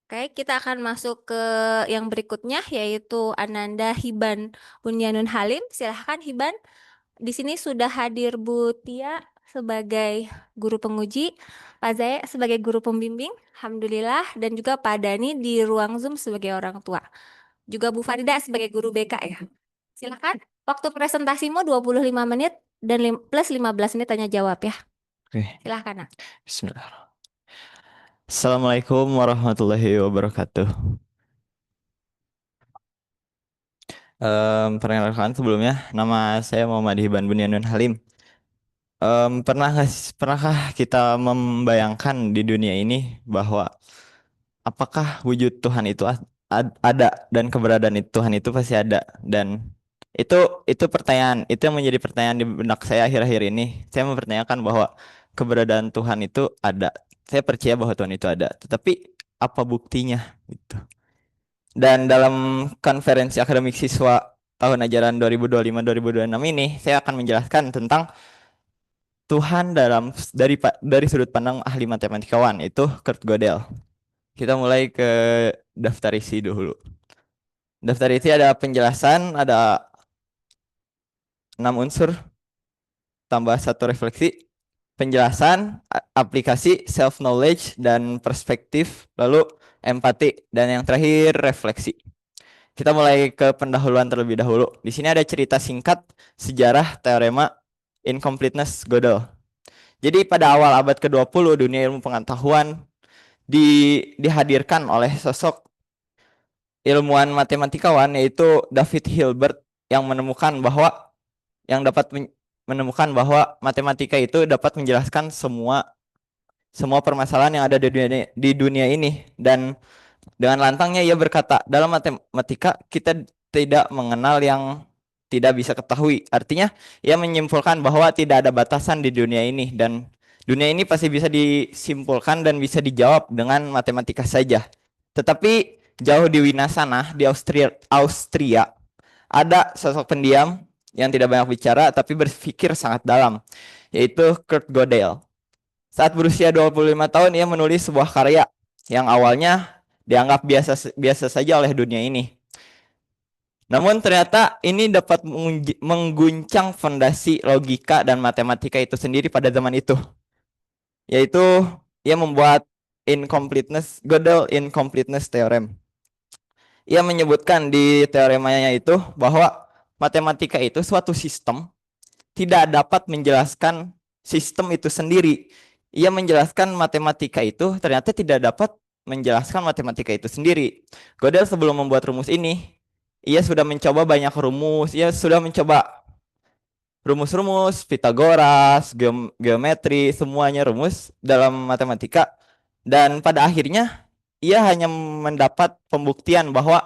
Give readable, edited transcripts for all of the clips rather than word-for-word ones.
Oke, kita akan masuk ke yang berikutnya yaitu Ananda Hiban Bunyanun Halim. Silahkan Hiban. Di sini sudah hadir Bu Tia sebagai guru penguji, Pak Zae sebagai guru pembimbing, Alhamdulillah, dan juga Pak Dani di ruang Zoom sebagai orang tua. Juga Bu Farida sebagai guru BK ya. Silahkan. Waktu presentasimu 25 menit dan plus 15 menit tanya jawab ya. Oke, Silahkan, Nak. bismillah. Assalamualaikum warahmatullahi wabarakatuh. Perkenalkan sebelumnya, nama saya Muhammad Hiban Bunyanun Halim. Pernahkah kita membayangkan di dunia ini bahwa apakah wujud Tuhan itu ada dan keberadaan Tuhan itu pasti ada, dan itu itu pertanyaan itu yang menjadi pertanyaan di benak saya akhir-akhir ini. Saya mempertanyakan bahwa keberadaan Tuhan itu ada. Saya percaya bahwa Tuhan itu ada, tetapi apa buktinya gitu. Dan dalam konferensi akademik siswa tahun ajaran 2025-2026 ini, saya akan menjelaskan tentang Tuhan dari sudut pandang ahli matematikawan, itu Kurt Gödel. Kita mulai ke daftar isi dulu. Daftar isi ada penjelasan, ada 6 unsur, tambah satu refleksi, penjelasan, aplikasi, self-knowledge, dan perspektif, lalu empati, dan yang terakhir refleksi. Kita mulai ke pendahuluan terlebih dahulu. Di sini ada cerita singkat sejarah teorema incompleteness Gödel. Jadi pada awal abad ke-20 dunia ilmu pengetahuan dihadirkan oleh sosok ilmuwan matematikawan yaitu David Hilbert yang menemukan bahwa matematika itu dapat menjelaskan semua permasalahan yang ada di dunia ini. Dan dengan lantangnya ia berkata, dalam matematika kita tidak mengenal yang tidak bisa ketahui. Artinya, ia menyimpulkan bahwa tidak ada batasan di dunia ini, dan dunia ini pasti bisa disimpulkan dan bisa dijawab dengan matematika saja. Tetapi jauh di Winasana, di Austria, ada sosok pendiam yang tidak banyak bicara tapi berpikir sangat dalam, yaitu Kurt Gödel. Saat berusia 25 tahun, ia menulis sebuah karya yang awalnya dianggap biasa biasa saja oleh dunia ini. Namun ternyata ini dapat mengguncang fondasi logika dan matematika itu sendiri pada zaman itu. Yaitu ia membuat Gödel incompleteness theorem. Ia menyebutkan di teoremanya itu bahwa matematika itu suatu sistem tidak dapat menjelaskan sistem itu sendiri. Ia menjelaskan matematika itu ternyata tidak dapat menjelaskan matematika itu sendiri. Gödel sebelum membuat rumus ini, ia sudah mencoba banyak rumus. Ia sudah mencoba rumus-rumus Pitagoras, geometri, semuanya rumus dalam matematika. Dan pada akhirnya ia hanya mendapat pembuktian bahwa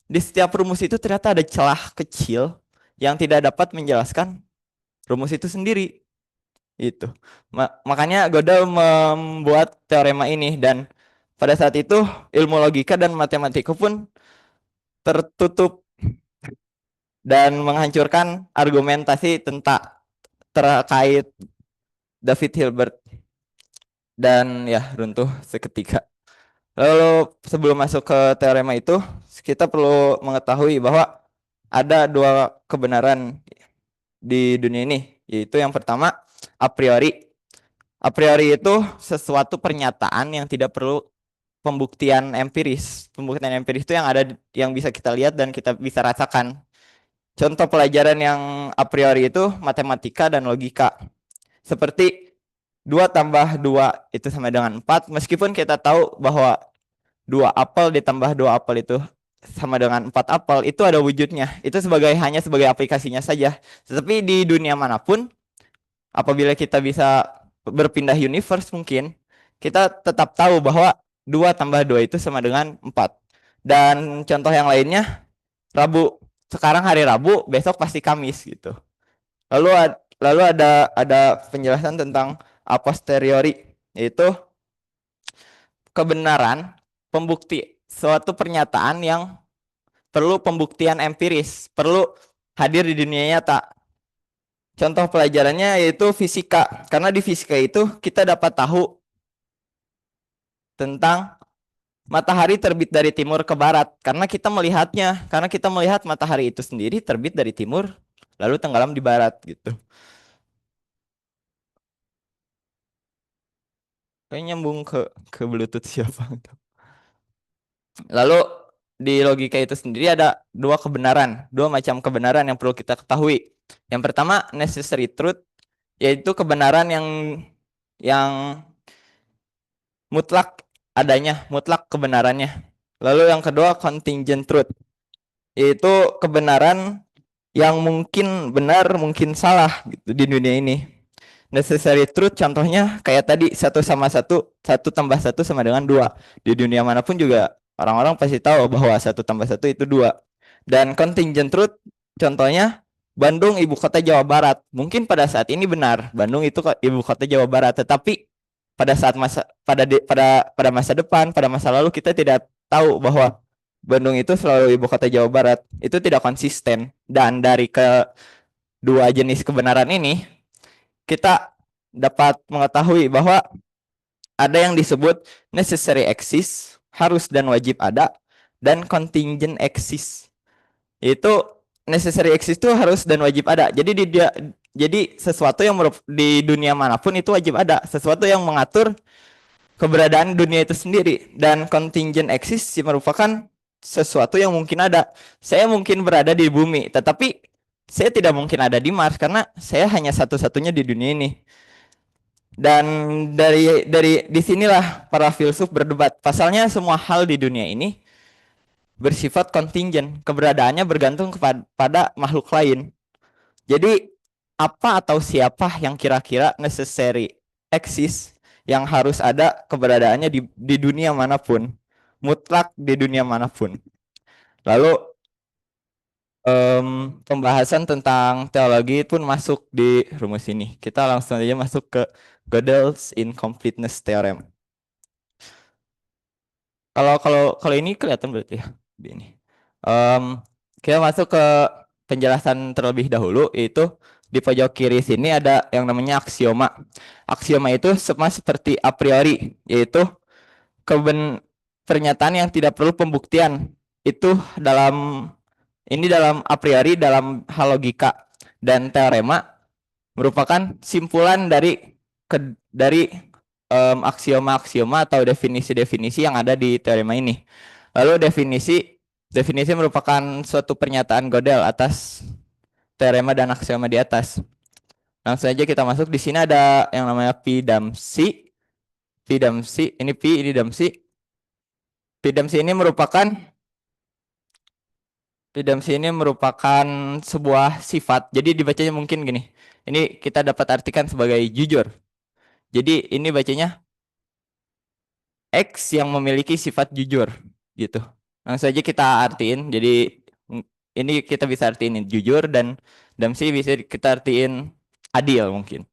di setiap rumus itu ternyata ada celah kecil yang tidak dapat menjelaskan rumus itu sendiri. Itu. Makanya Gödel membuat teorema ini, dan pada saat itu ilmu logika dan matematika pun tertutup dan menghancurkan argumentasi terkait David Hilbert, dan ya runtuh seketika. Lalu sebelum masuk ke teorema itu, kita perlu mengetahui bahwa ada dua kebenaran di dunia ini, yaitu yang pertama a priori. A priori itu sesuatu pernyataan yang tidak perlu pembuktian empiris. Pembuktian empiris itu yang bisa kita lihat dan kita bisa rasakan. Contoh pelajaran yang a priori itu matematika dan logika. Seperti 2 tambah 2 itu sama dengan 4, meskipun kita tahu bahwa 2 apel ditambah 2 apel itu sama dengan 4 apel, itu ada wujudnya. Itu hanya sebagai aplikasinya saja. Tetapi di dunia manapun, apabila kita bisa berpindah universe mungkin, kita tetap tahu bahwa 2 tambah 2 itu sama dengan 4. Dan contoh yang lainnya, sekarang hari Rabu, besok pasti Kamis gitu. Lalu ada penjelasan tentang a posteriori, yaitu kebenaran suatu pernyataan yang perlu pembuktian empiris, perlu hadir di dunia nyata. Contoh pelajarannya yaitu fisika. Karena di fisika itu kita dapat tahu tentang Matahari terbit dari timur ke barat karena kita melihatnya, karena kita melihat matahari itu sendiri terbit dari timur lalu tenggelam di barat gitu. Kayak nyambung ke Bluetooth siapa gitu. Lalu di logika itu sendiri ada dua kebenaran, dua macam kebenaran yang perlu kita ketahui. Yang pertama necessary truth, yaitu kebenaran yang mutlak adanya, mutlak kebenarannya. Lalu yang kedua contingent truth, yaitu kebenaran yang mungkin benar, mungkin salah gitu di dunia ini. Necessary truth contohnya kayak tadi satu sama satu, satu tambah satu sama dengan dua. Di dunia manapun juga orang-orang pasti tahu bahwa satu tambah satu itu dua. Dan contingent truth contohnya Bandung ibu kota Jawa Barat. Mungkin pada saat ini benar Bandung itu ibu kota Jawa Barat, tetapi pada saat masa pada masa depan, pada masa lalu kita tidak tahu bahwa Bandung itu selalu ibu kota Jawa Barat. Itu tidak konsisten. Dan dari kedua jenis kebenaran ini kita dapat mengetahui bahwa ada yang disebut necessary exist, harus dan wajib ada, dan contingent exist. Itu necessary exist itu harus dan wajib ada. Jadi sesuatu yang di dunia manapun itu wajib ada, sesuatu yang mengatur keberadaan dunia itu sendiri. Dan contingent exist merupakan sesuatu yang mungkin ada. Saya mungkin berada di bumi, tetapi saya tidak mungkin ada di Mars karena saya hanya satu-satunya di dunia ini. Dan dari disinilah para filsuf berdebat. Pasalnya semua hal di dunia ini bersifat kontingent, keberadaannya bergantung kepada makhluk lain. Jadi apa atau siapa yang kira-kira necessary exist yang harus ada keberadaannya di dunia manapun, mutlak di dunia manapun. Lalu pembahasan tentang teologi pun masuk di rumus ini. Kita langsung aja masuk ke Gödel's incompleteness theorem. Kalau ini kelihatan berarti ya di ini. Kita masuk ke penjelasan terlebih dahulu, yaitu di pojok kiri sini ada yang namanya aksioma. Aksioma itu sama seperti a priori, yaitu pernyataan yang tidak perlu pembuktian. Itu dalam a priori dalam hal logika, dan teorema merupakan simpulan dari aksioma-aksioma atau definisi-definisi yang ada di teorema ini. Lalu definisi merupakan suatu pernyataan Gödel atas teorema dan aksioma di atas. Langsung saja kita masuk. Di sini ada yang namanya P dam C. P dam C, ini P, ini dam C. P dam C ini merupakan sebuah sifat. Jadi dibacanya mungkin gini. Ini kita dapat artikan sebagai jujur. Jadi ini bacanya X yang memiliki sifat jujur gitu. Langsung saja kita artiin. Jadi ini kita bisa artiin jujur, dan C bisa kita artiin adil mungkin.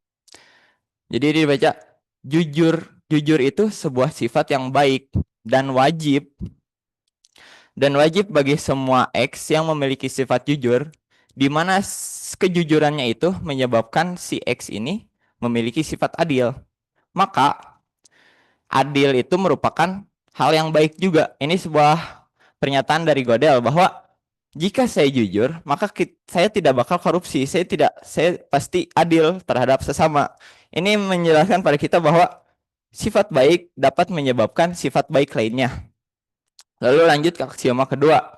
Jadi ini dibaca jujur. Jujur itu sebuah sifat yang baik dan wajib bagi semua X yang memiliki sifat jujur, di mana kejujurannya itu menyebabkan si X ini memiliki sifat adil. Maka adil itu merupakan hal yang baik juga. Ini sebuah pernyataan dari Gödel bahwa jika saya jujur, maka saya tidak bakal korupsi. Saya pasti adil terhadap sesama. Ini menjelaskan pada kita bahwa sifat baik dapat menyebabkan sifat baik lainnya. Lalu lanjut ke aksioma kedua.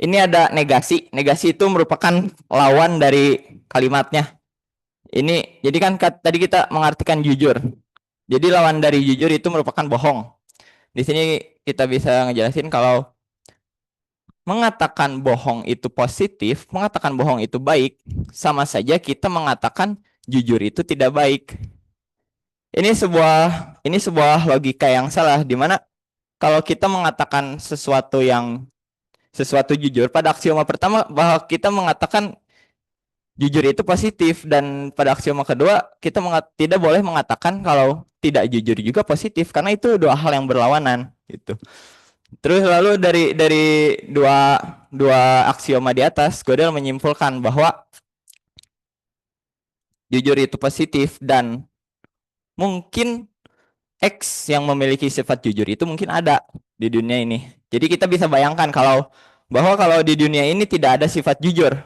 Ini ada negasi. Negasi itu merupakan lawan dari kalimatnya. Jadi kan tadi kita mengartikan jujur. Jadi lawan dari jujur itu merupakan bohong. Di sini kita bisa ngejelasin kalau mengatakan bohong itu positif, mengatakan bohong itu baik, sama saja kita mengatakan jujur itu tidak baik. Ini sebuah logika yang salah, di mana kalau kita mengatakan sesuatu jujur pada aksioma pertama bahwa kita mengatakan jujur itu positif, dan pada aksioma kedua kita tidak boleh mengatakan kalau tidak jujur juga positif, karena itu dua hal yang berlawanan gitu. Terus lalu dari dua aksioma di atas, Gödel menyimpulkan bahwa jujur itu positif dan mungkin X yang memiliki sifat jujur itu mungkin ada di dunia ini. Jadi kita bisa bayangkan kalau di dunia ini tidak ada sifat jujur.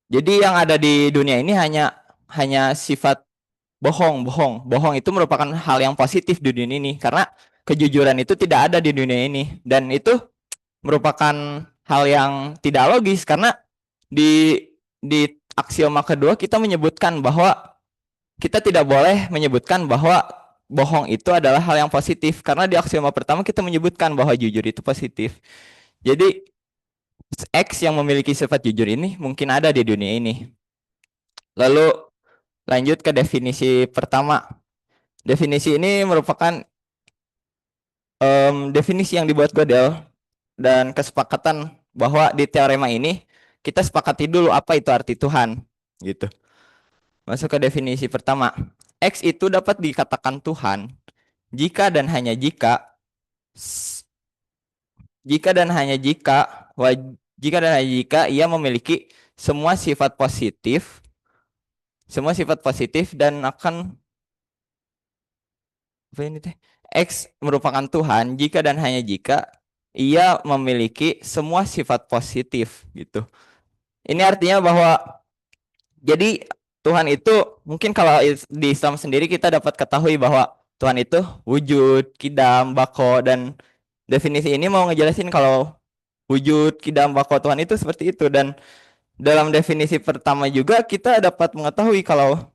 Jadi yang ada di dunia ini hanya hanya sifat bohong, bohong. Bohong itu merupakan hal yang positif di dunia ini karena kejujuran itu tidak ada di dunia ini dan itu merupakan hal yang tidak logis karena di di aksioma kedua kita menyebutkan bahwa kita tidak boleh menyebutkan bahwa bohong itu adalah hal yang positif karena di aksioma pertama kita menyebutkan bahwa jujur itu positif. Jadi X yang memiliki sifat jujur ini mungkin ada di dunia ini. Lalu lanjut ke definisi pertama. Definisi ini merupakan definisi yang dibuat Gödel dan kesepakatan bahwa di teorema ini kita sepakati dulu apa itu arti Tuhan gitu. Masuk ke definisi pertama. X itu dapat dikatakan Tuhan jika dan hanya jika jika dan hanya jika jika dan hanya jika ia memiliki semua sifat positif dan akan apa ini teh X merupakan Tuhan jika dan hanya jika ia memiliki semua sifat positif gitu. Ini artinya bahwa jadi Tuhan itu mungkin kalau di Islam sendiri kita dapat ketahui bahwa Tuhan itu wujud, kidam, bako dan definisi ini mau ngejelasin kalau wujud, kidam, bako Tuhan itu seperti itu dan dalam definisi pertama juga kita dapat mengetahui kalau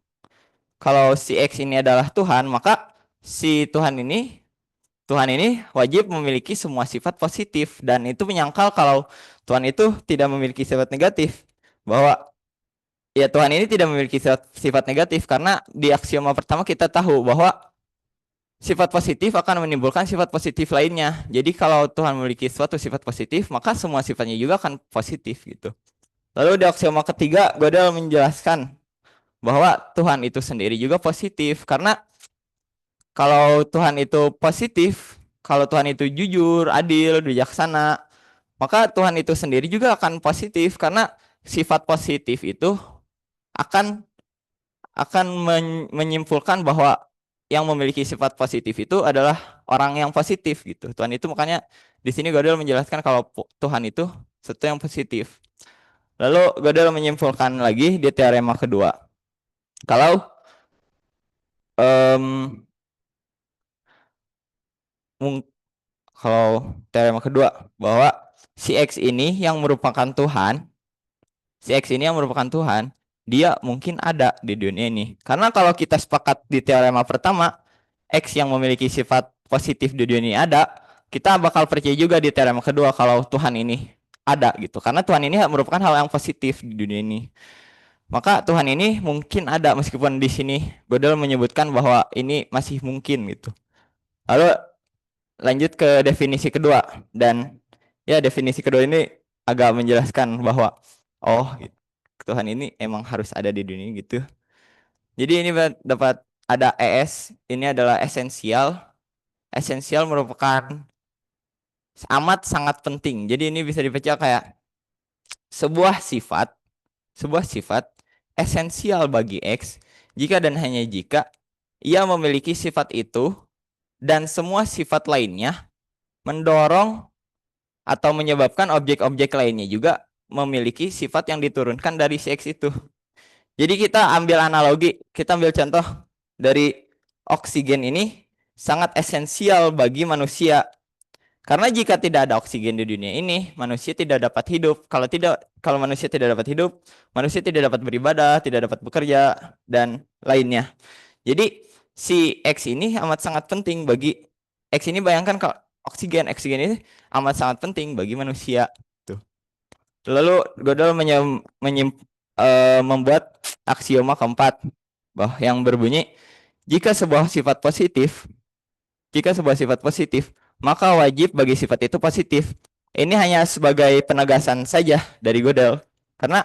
kalau si X ini adalah Tuhan, maka si Tuhan ini wajib memiliki semua sifat positif dan itu menyangkal kalau Tuhan itu tidak memiliki sifat negatif. Bahwa ya Tuhan ini tidak memiliki sifat negatif karena di aksioma pertama kita tahu bahwa sifat positif akan menimbulkan sifat positif lainnya. Jadi kalau Tuhan memiliki suatu sifat positif, maka semua sifatnya juga akan positif gitu. Lalu di aksioma ketiga, Gödel menjelaskan bahwa Tuhan itu sendiri juga positif karena kalau Tuhan itu positif, kalau Tuhan itu jujur, adil, bijaksana, maka Tuhan itu sendiri juga akan positif karena sifat positif itu akan akan menyimpulkan bahwa yang memiliki sifat positif itu adalah orang yang positif gitu. Tuhan itu makanya di sini Gödel menjelaskan kalau Tuhan itu sesuatu yang positif. Lalu Gödel menyimpulkan lagi di teorema kedua. Kalau em, kalau teorema kedua bahwa si X ini yang merupakan Tuhan, si X ini yang merupakan Tuhan, dia mungkin ada di dunia ini. Karena kalau kita sepakat di teorema pertama, X yang memiliki sifat positif di dunia ini ada, kita bakal percaya juga di teorema kedua kalau Tuhan ini ada gitu. Karena Tuhan ini merupakan hal yang positif di dunia ini. Maka Tuhan ini mungkin ada meskipun di sini Gödel menyebutkan bahwa ini masih mungkin gitu. Lalu lanjut ke definisi kedua dan ya definisi kedua ini agak menjelaskan bahwa oh gitu, Tuhan ini emang harus ada di dunia gitu. Jadi ini dapat ada ES, ini adalah esensial. Esensial merupakan amat sangat penting. Jadi ini bisa dibaca kayak sebuah sifat, sebuah sifat esensial bagi X jika dan hanya jika ia memiliki sifat itu dan semua sifat lainnya mendorong atau menyebabkan objek-objek lainnya juga memiliki sifat yang diturunkan dari si X itu. Jadi kita ambil analogi, kita ambil contoh dari oksigen ini sangat esensial bagi manusia. Karena jika tidak ada oksigen di dunia ini, manusia tidak dapat hidup. Kalau manusia tidak dapat hidup, manusia tidak dapat beribadah, tidak dapat bekerja dan lainnya. Jadi si X ini amat sangat penting bagi X ini bayangkan kalau oksigen ini amat sangat penting bagi manusia. Tuh. Lalu Gödel membuat aksioma keempat bahwa yang berbunyi jika sebuah sifat positif, maka wajib bagi sifat itu positif. Ini hanya sebagai penegasan saja dari Gödel. Karena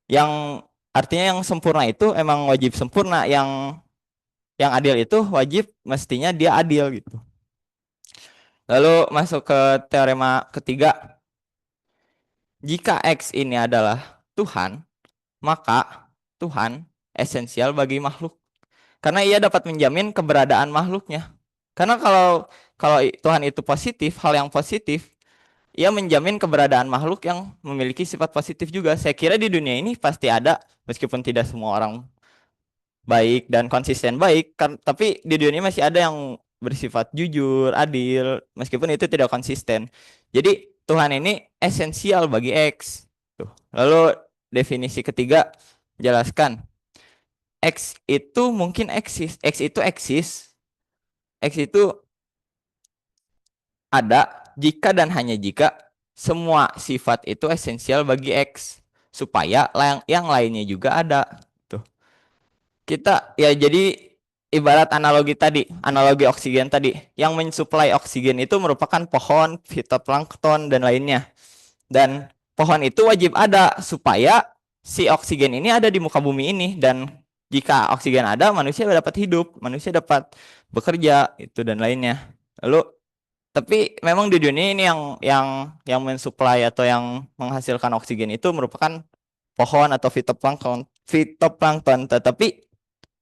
yang artinya yang sempurna itu emang wajib sempurna, yang adil itu wajib mestinya dia adil gitu. Lalu masuk ke teorema ketiga. Jika X ini adalah Tuhan, maka Tuhan esensial bagi makhluk. karena ia dapat menjamin keberadaan makhluknya. Karena kalau kalau Tuhan itu positif, hal yang positif, ia menjamin keberadaan makhluk yang memiliki sifat positif juga. Saya kira di dunia ini pasti ada, meskipun tidak semua orang baik dan konsisten baik, kan, tapi di dunia ini masih ada yang bersifat jujur, adil, meskipun itu tidak konsisten. Jadi Tuhan ini esensial bagi X. Tuh. Lalu definisi ketiga, jelaskan. X itu mungkin eksis. X itu ada jika dan hanya jika semua sifat itu esensial bagi X. Supaya yang lainnya juga ada. Tuh. Kita ya jadi ibarat analogi tadi, analogi oksigen tadi. Yang mensuplai oksigen itu merupakan pohon, fitoplankton, dan lainnya. Dan pohon itu wajib ada supaya si oksigen ini ada di muka bumi ini. Dan jika oksigen ada, manusia dapat hidup, manusia dapat bekerja, itu dan lainnya. Lalu, tapi memang di dunia ini yang mensuplai atau yang menghasilkan oksigen itu merupakan pohon atau fitoplankton, fitoplankton. Tetapi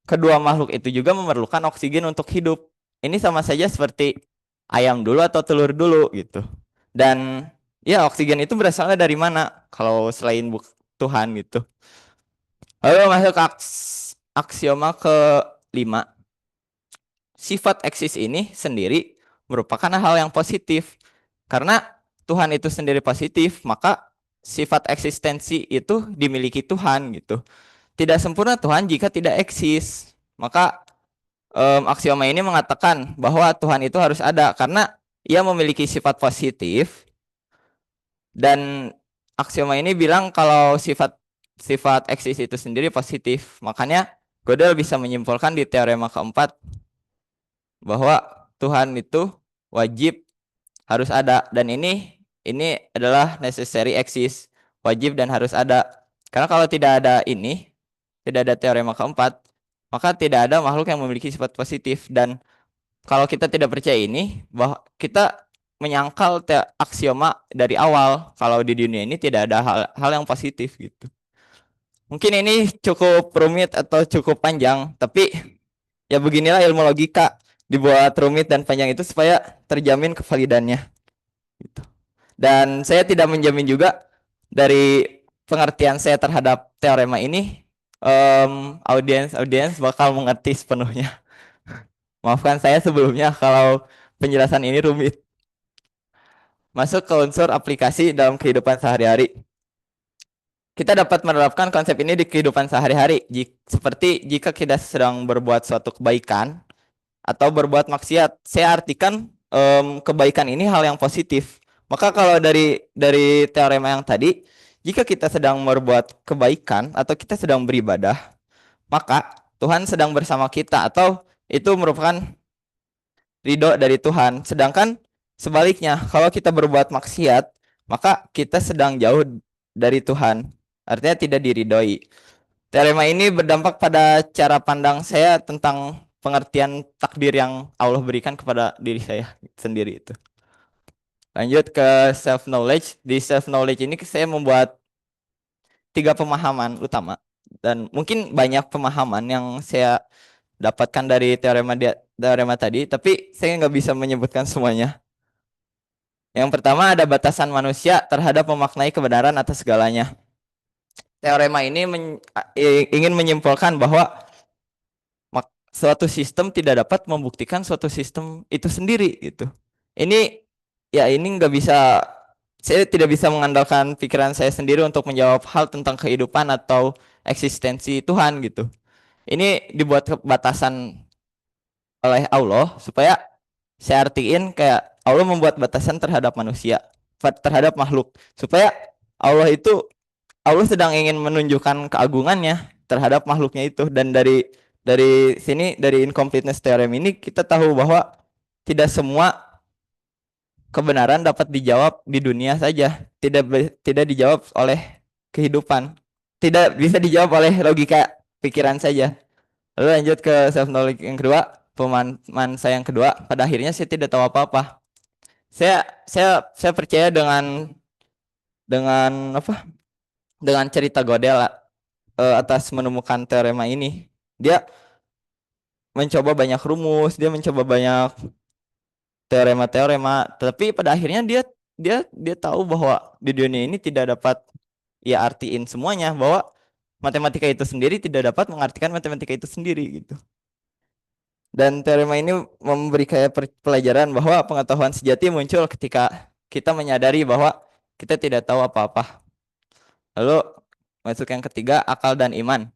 kedua makhluk itu juga memerlukan oksigen untuk hidup. Ini sama saja seperti ayam dulu atau telur dulu gitu. Dan ya oksigen itu berasalnya dari mana? Kalau selain Tuhan gitu. Lalu masuk ke aksioma ke-5. Sifat eksis ini sendiri merupakan hal yang positif. Karena Tuhan itu sendiri positif, maka sifat eksistensi itu dimiliki Tuhan gitu. Tidak sempurna Tuhan jika tidak eksis. Maka aksioma ini mengatakan bahwa Tuhan itu harus ada karena ia memiliki sifat positif, dan aksioma ini bilang kalau sifat sifat eksis itu sendiri positif. Makanya Gödel bisa menyimpulkan di teorema keempat bahwa Tuhan itu wajib harus ada, dan ini adalah necessary exist, wajib dan harus ada. Karena kalau tidak ada ini, tidak ada teorema keempat, maka tidak ada makhluk yang memiliki sifat positif. Dan kalau kita tidak percaya ini, bahwa kita menyangkal aksioma dari awal kalau di dunia ini tidak ada hal yang positif gitu. Mungkin ini cukup rumit atau cukup panjang, tapi ya beginilah ilmu logika, dibuat rumit dan panjang itu supaya terjamin kevalidannya gitu. Dan saya tidak menjamin juga dari pengertian saya terhadap teorema ini, audiens bakal mengerti sepenuhnya. Maafkan saya sebelumnya kalau penjelasan ini rumit. Masuk ke unsur aplikasi dalam kehidupan sehari-hari. Kita dapat menerapkan konsep ini di kehidupan sehari-hari. Seperti jika kita sedang berbuat suatu kebaikan atau berbuat maksiat. Saya artikan kebaikan ini hal yang positif. Maka kalau dari teorema yang tadi, jika kita sedang berbuat kebaikan atau kita sedang beribadah, maka Tuhan sedang bersama kita atau itu merupakan ridho dari Tuhan. Sedangkan sebaliknya, kalau kita berbuat maksiat, maka kita sedang jauh dari Tuhan. Artinya tidak diridhoi. Teorema ini berdampak pada cara pandang saya tentang pengertian takdir yang Allah berikan kepada diri saya sendiri itu. Lanjut ke self knowledge. Di self knowledge ini saya membuat 3 pemahaman utama, dan mungkin banyak pemahaman yang saya dapatkan dari teorema tadi, tapi saya nggak bisa menyebutkan semuanya. Yang pertama, ada batasan manusia terhadap memaknai kebenaran atas segalanya. Teorema ini ingin menyimpulkan bahwa suatu sistem tidak dapat membuktikan suatu sistem itu sendiri gitu. Ini ini nggak bisa, saya tidak bisa mengandalkan pikiran saya sendiri untuk menjawab hal tentang kehidupan atau eksistensi Tuhan gitu. Ini dibuat batasan oleh Allah supaya saya artiin kayak Allah membuat batasan terhadap manusia, terhadap makhluk, supaya Allah sedang ingin menunjukkan keagungannya terhadap makhluknya itu. Dan dari sini, dari incompleteness theorem ini kita tahu bahwa tidak semua kebenaran dapat dijawab di dunia saja, tidak dijawab oleh kehidupan, tidak bisa dijawab oleh logika pikiran saja. Lalu lanjut ke self knowledge yang kedua, pemahaman saya yang kedua, pada akhirnya saya tidak tahu apa-apa. Saya percaya dengan apa? Dengan cerita Gödel atas menemukan teorema ini. Dia mencoba banyak rumus, dia mencoba banyak teorema-teorema, tapi pada akhirnya dia tahu bahwa di dunia ini tidak dapat ya artiin semuanya, bahwa matematika itu sendiri tidak dapat mengartikan matematika itu sendiri gitu. Dan teorema ini memberi kayak pelajaran bahwa pengetahuan sejati muncul ketika kita menyadari bahwa kita tidak tahu apa-apa. Lalu masuk yang ketiga, akal dan iman.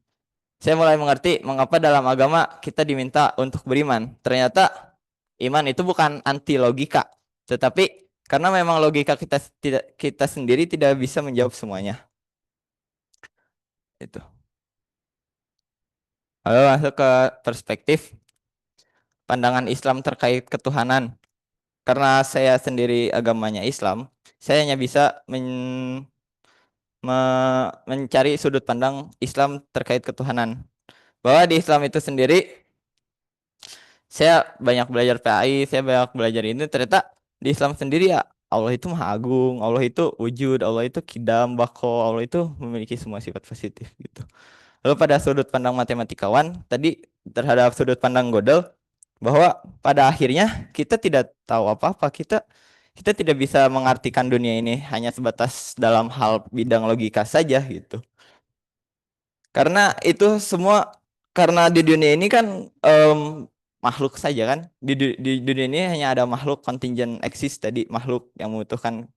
Saya mulai mengerti mengapa dalam agama kita diminta untuk beriman. Ternyata iman itu bukan anti logika, tetapi karena memang logika kita sendiri tidak bisa menjawab semuanya. Itu. Lalu masuk ke perspektif pandangan Islam terkait ketuhanan. Karena saya sendiri agamanya Islam, saya hanya bisa mencari sudut pandang Islam terkait ketuhanan. Bahwa di Islam itu sendiri, saya banyak belajar PAI, saya banyak belajar ini, ternyata di Islam sendiri ya Allah itu Maha Agung, Allah itu wujud, Allah itu kidam, bako, Allah itu memiliki semua sifat positif gitu. Lalu pada sudut pandang matematikawan, tadi terhadap sudut pandang Gödel, bahwa pada akhirnya kita tidak tahu apa-apa, kita tidak bisa mengartikan dunia ini hanya sebatas dalam hal bidang logika saja gitu. Karena itu semua karena di dunia ini kan makhluk saja kan. Di dunia ini hanya ada makhluk kontingent eksis tadi, makhluk yang membutuhkan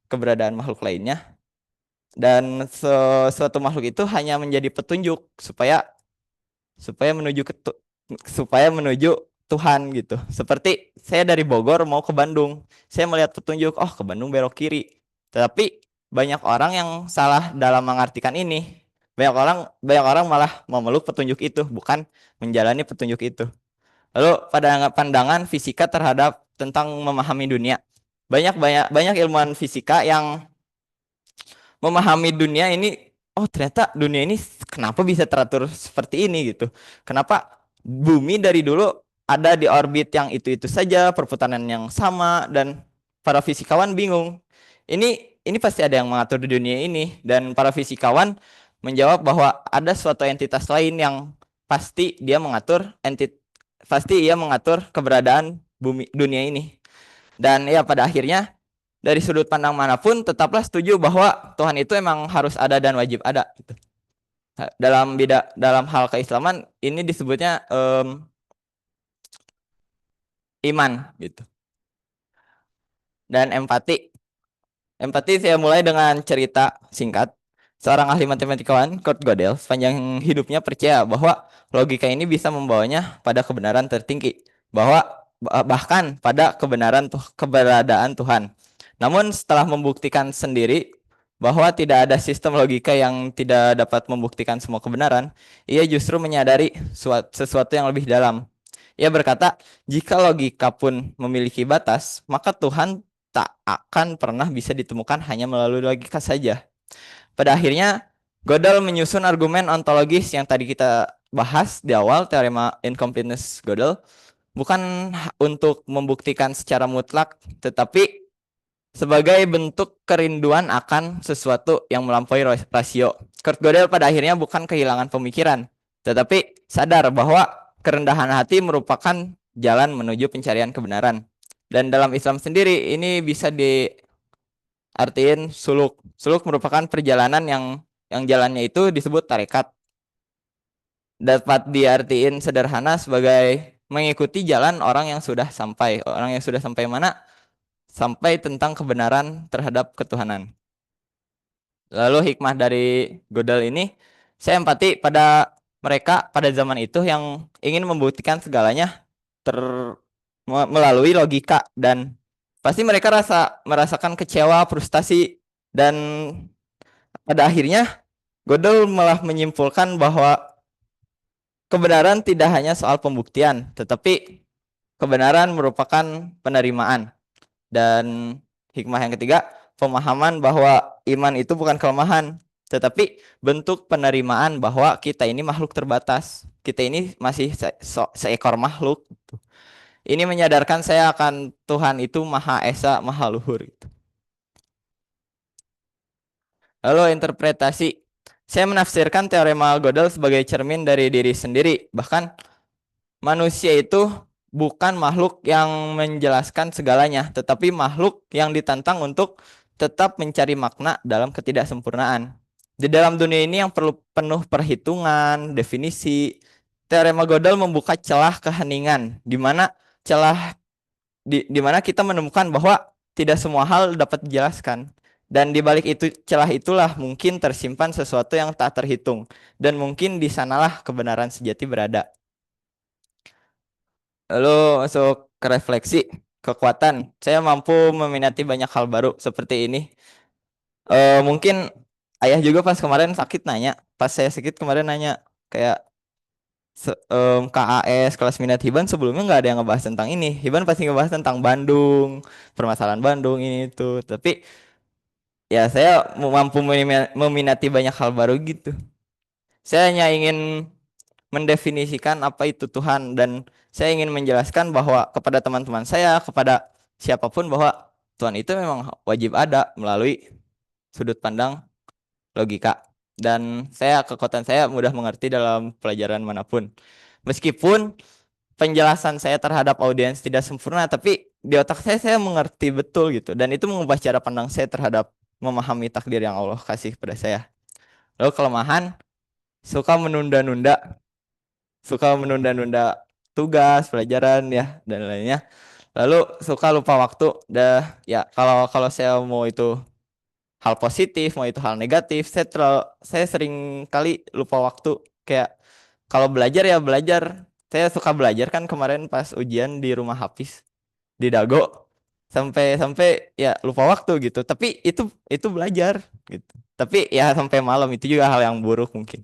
keberadaan makhluk lainnya. Dan suatu makhluk itu hanya menjadi petunjuk supaya supaya menuju ke supaya menuju Tuhan gitu. Seperti saya dari Bogor mau ke Bandung, saya melihat petunjuk, oh ke Bandung belok kiri. Tetapi banyak orang yang salah dalam mengartikan ini. Banyak orang malah memeluk petunjuk itu, bukan menjalani petunjuk itu. Lalu pada pandangan fisika terhadap tentang memahami dunia. Banyak banyak banyak ilmuwan fisika yang memahami dunia ini, oh ternyata dunia ini kenapa bisa teratur seperti ini gitu. Kenapa bumi dari dulu ada di orbit yang itu-itu saja, perputaran yang sama, dan para fisikawan bingung. Ini pasti ada yang mengatur di dunia ini, dan para fisikawan menjawab bahwa ada suatu entitas lain yang pasti dia mengatur pasti ia mengatur keberadaan bumi dunia ini. Dan ya pada akhirnya dari sudut pandang manapun tetaplah setuju bahwa Tuhan itu emang harus ada dan wajib ada gitu. Dalam hal keislaman ini disebutnya iman gitu. Dan empati. Empati saya mulai dengan cerita singkat. Seorang ahli matematikawan, Kurt Gödel, sepanjang hidupnya percaya bahwa logika ini bisa membawanya pada kebenaran tertinggi, bahwa bahkan pada keberadaan Tuhan. Namun setelah membuktikan sendiri bahwa tidak ada sistem logika yang tidak dapat membuktikan semua kebenaran, ia justru menyadari sesuatu yang lebih dalam. Ia berkata, jika logika pun memiliki batas, maka Tuhan tak akan pernah bisa ditemukan hanya melalui logika saja. Pada akhirnya, Gödel menyusun argumen ontologis yang tadi kita bahas di awal, teorema incompleteness Gödel, bukan untuk membuktikan secara mutlak, tetapi sebagai bentuk kerinduan akan sesuatu yang melampaui rasio. Kurt Gödel pada akhirnya bukan kehilangan pemikiran, tetapi sadar bahwa kerendahan hati merupakan jalan menuju pencarian kebenaran. Dan dalam Islam sendiri ini bisa diartiin suluk. Suluk merupakan perjalanan yang jalannya itu disebut tarekat. Dapat diartiin sederhana sebagai mengikuti jalan orang yang sudah sampai. Orang yang sudah sampai mana? Sampai tentang kebenaran terhadap ketuhanan. Lalu hikmah dari Gödel ini, saya empati pada mereka pada zaman itu yang ingin membuktikan segalanya ter melalui logika, dan pasti mereka merasakan kecewa, frustasi, dan pada akhirnya Gödel malah menyimpulkan bahwa kebenaran tidak hanya soal pembuktian, tetapi kebenaran merupakan penerimaan. Dan hikmah yang ketiga, pemahaman bahwa iman itu bukan kelemahan, tetapi bentuk penerimaan bahwa kita ini makhluk terbatas. Kita ini masih seekor makhluk. Ini menyadarkan saya akan Tuhan itu Maha Esa, Maha Luhur. Lalu interpretasi. Saya menafsirkan teorema Gödel sebagai cermin dari diri sendiri. Bahkan manusia itu bukan makhluk yang menjelaskan segalanya, tetapi makhluk yang ditantang untuk tetap mencari makna dalam ketidaksempurnaan. Di dalam dunia ini yang perlu penuh perhitungan, definisi, teorema Gödel membuka celah keheningan, di mana celah di mana kita menemukan bahwa tidak semua hal dapat dijelaskan. Dan di balik itu celah itulah mungkin tersimpan sesuatu yang tak terhitung, dan mungkin di sanalah kebenaran sejati berada. Lalu masuk ke refleksi, kekuatan. Saya mampu meminati banyak hal baru seperti ini. Mungkin ayah juga pas kemarin sakit nanya, pas saya sakit kemarin nanya kayak KAS kelas minat Hiban sebelumnya nggak ada yang ngebahas tentang ini. Hiban pasti ngebahas tentang Bandung, permasalahan Bandung ini itu. Tapi ya saya mampu meminati banyak hal baru gitu. Saya hanya ingin mendefinisikan apa itu Tuhan, dan saya ingin menjelaskan bahwa kepada teman-teman saya, kepada siapapun, bahwa Tuhan itu memang wajib ada melalui sudut pandang logika, dan kekuatan saya mudah mengerti dalam pelajaran manapun. Meskipun penjelasan saya terhadap audiens tidak sempurna, tapi di otak saya mengerti betul gitu, dan itu mengubah cara pandang saya terhadap memahami takdir yang Allah kasih kepada saya. Lalu kelemahan, suka menunda-nunda, tugas, pelajaran ya dan lainnya. Lalu suka lupa waktu. Ya kalau kalau saya mau itu hal positif, mau itu hal negatif, saya sering kali lupa waktu. Kayak kalau belajar ya belajar. Saya suka belajar kan kemarin pas ujian di rumah Hafiz di Dago, sampai sampai ya lupa waktu gitu. Tapi itu belajar gitu. Tapi ya sampai malam itu juga hal yang buruk mungkin.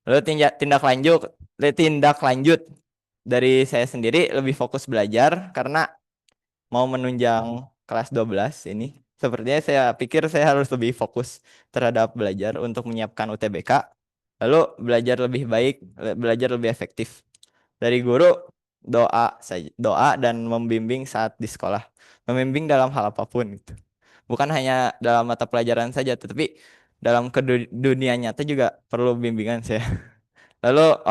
Lalu tindak lanjut dari saya sendiri lebih fokus belajar karena mau menunjang kelas 12 ini. Sepertinya saya pikir saya harus lebih fokus terhadap belajar untuk menyiapkan UTBK. Lalu belajar lebih baik, belajar lebih efektif. Dari guru, doa dan membimbing saat di sekolah. Membimbing dalam hal apapun gitu. Bukan hanya dalam mata pelajaran saja, tetapi dalam dunia nyata juga perlu bimbingan saya. Lalu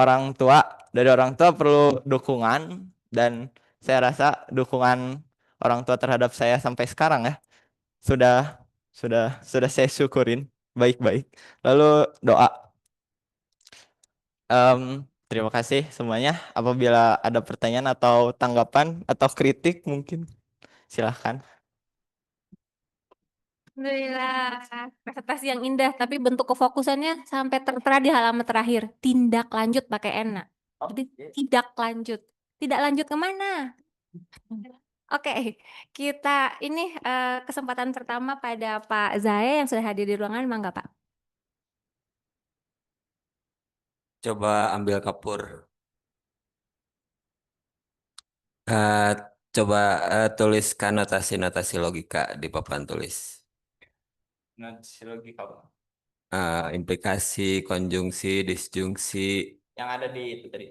dari orang tua perlu dukungan, dan saya rasa dukungan orang tua terhadap saya sampai sekarang ya sudah sudah saya syukurin baik-baik. Lalu doa. Em, Terima kasih semuanya. Apabila ada pertanyaan atau tanggapan atau kritik mungkin silahkan. Alhamdulillah, presentasi yang indah, tapi bentuk kefokusannya sampai tertera di halaman terakhir. Tindak lanjut pakai enak. Jadi tidak lanjut. Tidak lanjut kemana? Oke, kita ini kesempatan pertama pada Pak Zae yang sudah hadir di ruangan, mangga Pak. Coba ambil kapur. Eh, coba tuliskan notasi-notasi logika di papan tulis. Nanti logika Pak. Implikasi, konjungsi, disjungsi Yang ada di itu tadi.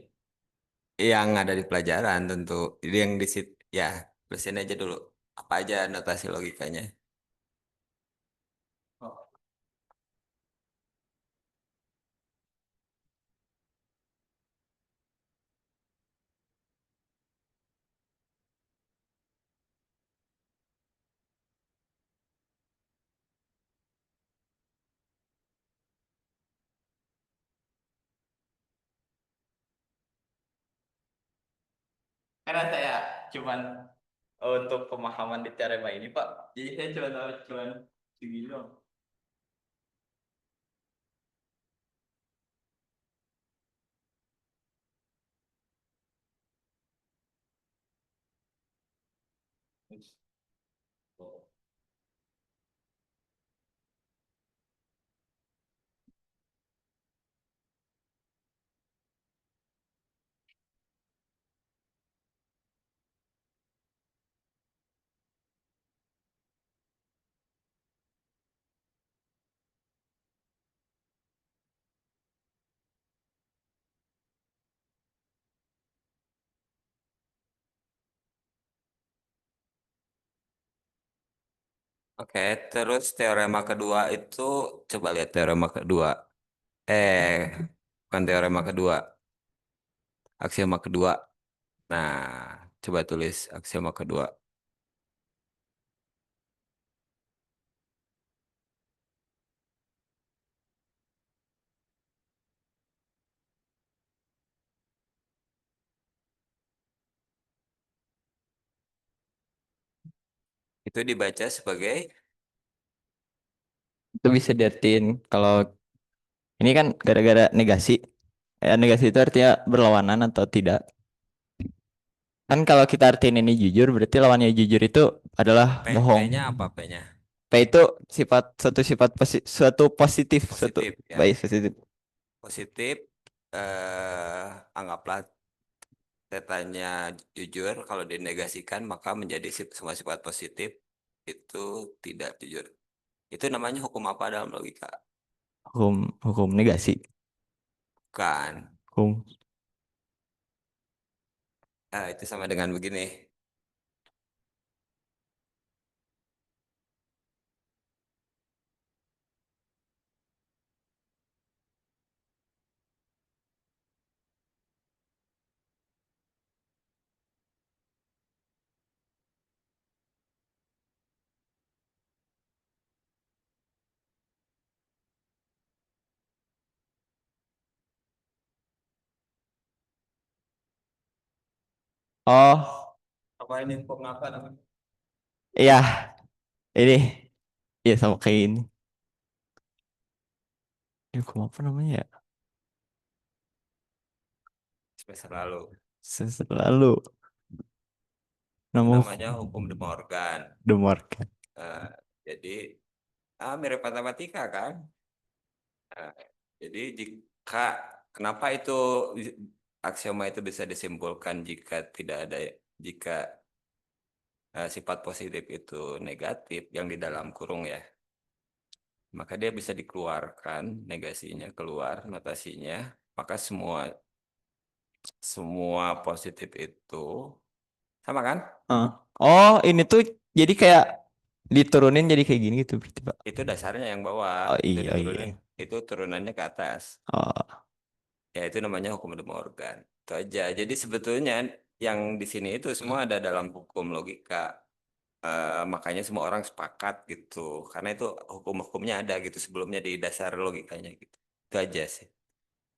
yang ada di pelajaran tentu. Jadi yang di situ ya, tulisin aja dulu. Apa aja notasi logikanya. Oh. Karena saya cuman untuk pemahaman di teorema ini Pak. Jadi saya cuma tahu cuman segini doang. Oke, terus teorema kedua itu coba lihat teorema kedua. Eh, bukan teorema kedua. aksioma kedua. Nah, coba tulis aksioma kedua. Itu dibaca sebagai Itu bisa diartiin kalau ini kan gara-gara negasi. Negasi itu artinya berlawanan atau tidak. Kan kalau kita artiin ini jujur, berarti lawannya jujur itu adalah bohong. P-nya apa P-nya? P itu suatu positif, suatu Positif ya. baik positif. Positif, anggaplah tetanya jujur, kalau dinegasikan maka menjadi semua sifat positif itu tidak jujur. Itu namanya hukum apa dalam logika? Hukum hukum negasi. Bukan. Hukum. Itu sama dengan begini. Oh, Apa ini hukum apa namanya? iya, ini. Iya sama kayak ini. Ini hukum apa namanya ya? Semester lalu. Selalu nama Namanya hukum De Morgan. The Market. Eh, jadi mirip matematika kan? Eh, jadi jika kenapa itu aksioma itu bisa disimpulkan jika tidak ada jika sifat positif itu negatif yang di dalam kurung ya, maka dia bisa dikeluarkan negasinya keluar notasinya, maka semua semua positif itu sama kan? Ah. Oh, ini tuh jadi kayak diturunin jadi kayak gini gitu berarti, Pak. Itu dasarnya yang bawah, Oh itu iya iya. diturunin, itu turunannya ke atas. Oh, Ya itu namanya hukum De Morgan. Itu aja. Jadi sebetulnya yang di sini itu semua ada dalam hukum logika. Makanya semua orang sepakat gitu. Karena itu hukum-hukumnya ada gitu sebelumnya di dasar logikanya gitu. Itu aja sih.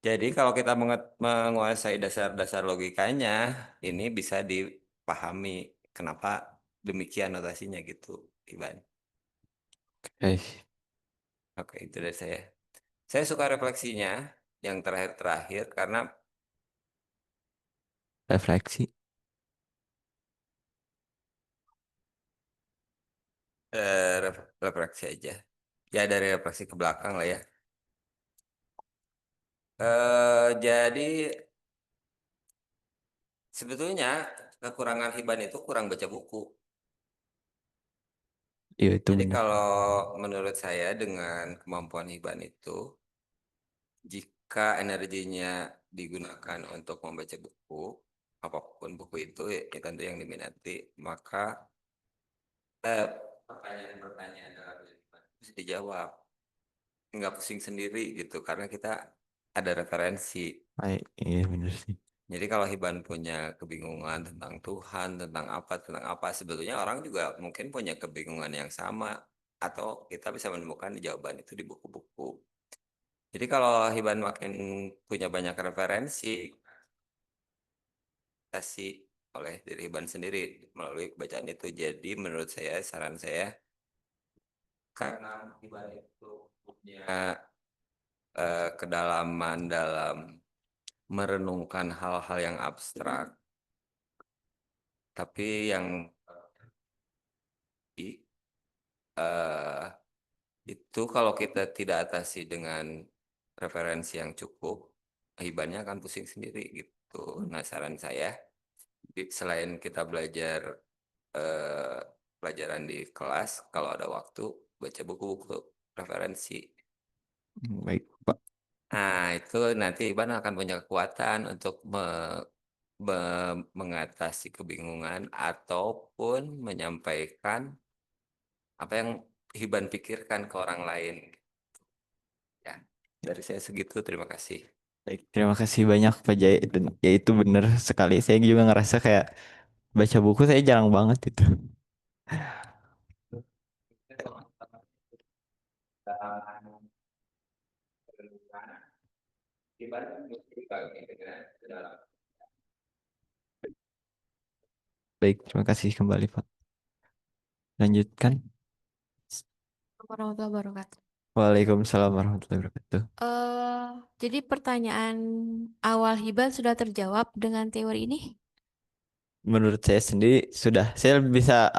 Jadi kalau kita menguasai dasar-dasar logikanya, ini bisa dipahami kenapa demikian notasinya gitu, Iban. guys, Oke, itu dari saya. Saya suka refleksinya yang terakhir-terakhir karena refleksi. refleksi aja. Ya dari refleksi ke belakang lah ya. Jadi sebetulnya kekurangan Hiban itu kurang baca buku. Iya itu Jadi benar. kalau menurut saya dengan kemampuan Hiban itu, jika energinya digunakan untuk membaca buku, apapun buku itu ya tentu yang diminati, maka eh, pertanyaan-pertanyaan dalam Hiban bisa dijawab, nggak pusing sendiri gitu, karena kita ada referensi. Baik, iya benar sih. Jadi kalau Hiban punya kebingungan tentang Tuhan, tentang apa, sebetulnya orang juga mungkin punya kebingungan yang sama, atau kita bisa menemukan jawaban itu di buku-buku. Jadi kalau Hiban makin punya banyak referensi, kasih oleh diri Hiban sendiri melalui bacaan itu. Jadi menurut saya, saran saya, karena Hiban itu punya kedalaman dalam merenungkan hal-hal yang abstrak, tapi yang eh, itu kalau kita tidak atasi dengan referensi yang cukup, hibannya akan pusing sendiri gitu. Nah, saran saya, selain kita belajar eh, pelajaran di kelas, kalau ada waktu, baca buku-buku referensi. Baik, Pak. Nah, itu nanti Iban akan punya kekuatan untuk mengatasi kebingungan ataupun menyampaikan apa yang Hiban pikirkan ke orang lain. Ya, dari saya segitu. Terima kasih. Baik, terima kasih banyak Pak Jaya. Dan ya itu benar sekali. Saya juga ngerasa kayak baca buku saya jarang banget itu. Baik, terima kasih kembali Pak. Lanjutkan. Warahmatullahi wabarakatuh. Waalaikumsalam warahmatullahi wabarakatuh. Eh, jadi pertanyaan awal Hiban sudah terjawab dengan teori ini? Menurut saya sendiri sudah, saya bisa,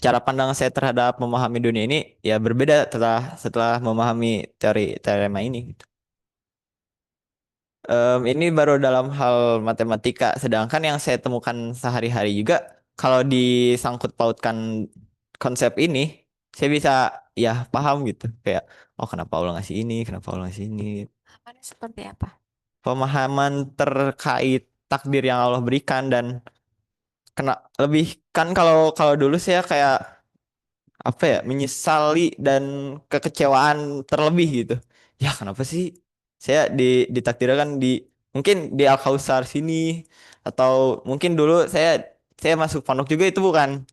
cara pandang saya terhadap memahami dunia ini ya berbeda setelah setelah memahami teori teorema ini. Ini baru dalam hal matematika, sedangkan yang saya temukan sehari-hari juga kalau disangkut pautkan konsep ini, saya bisa ya paham gitu, kayak oh kenapa Allah ngasih ini, kenapa Allah ngasih ini. Pemahamannya seperti apa? Pemahaman terkait takdir yang Allah berikan dan kena lebih kan kalau kalau dulu saya kayak apa ya menyesali dan kekecewaan terlebih gitu. Ya kenapa sih saya ditakdirkan di mungkin di Al Kausar sini atau mungkin dulu saya masuk pondok juga itu bukan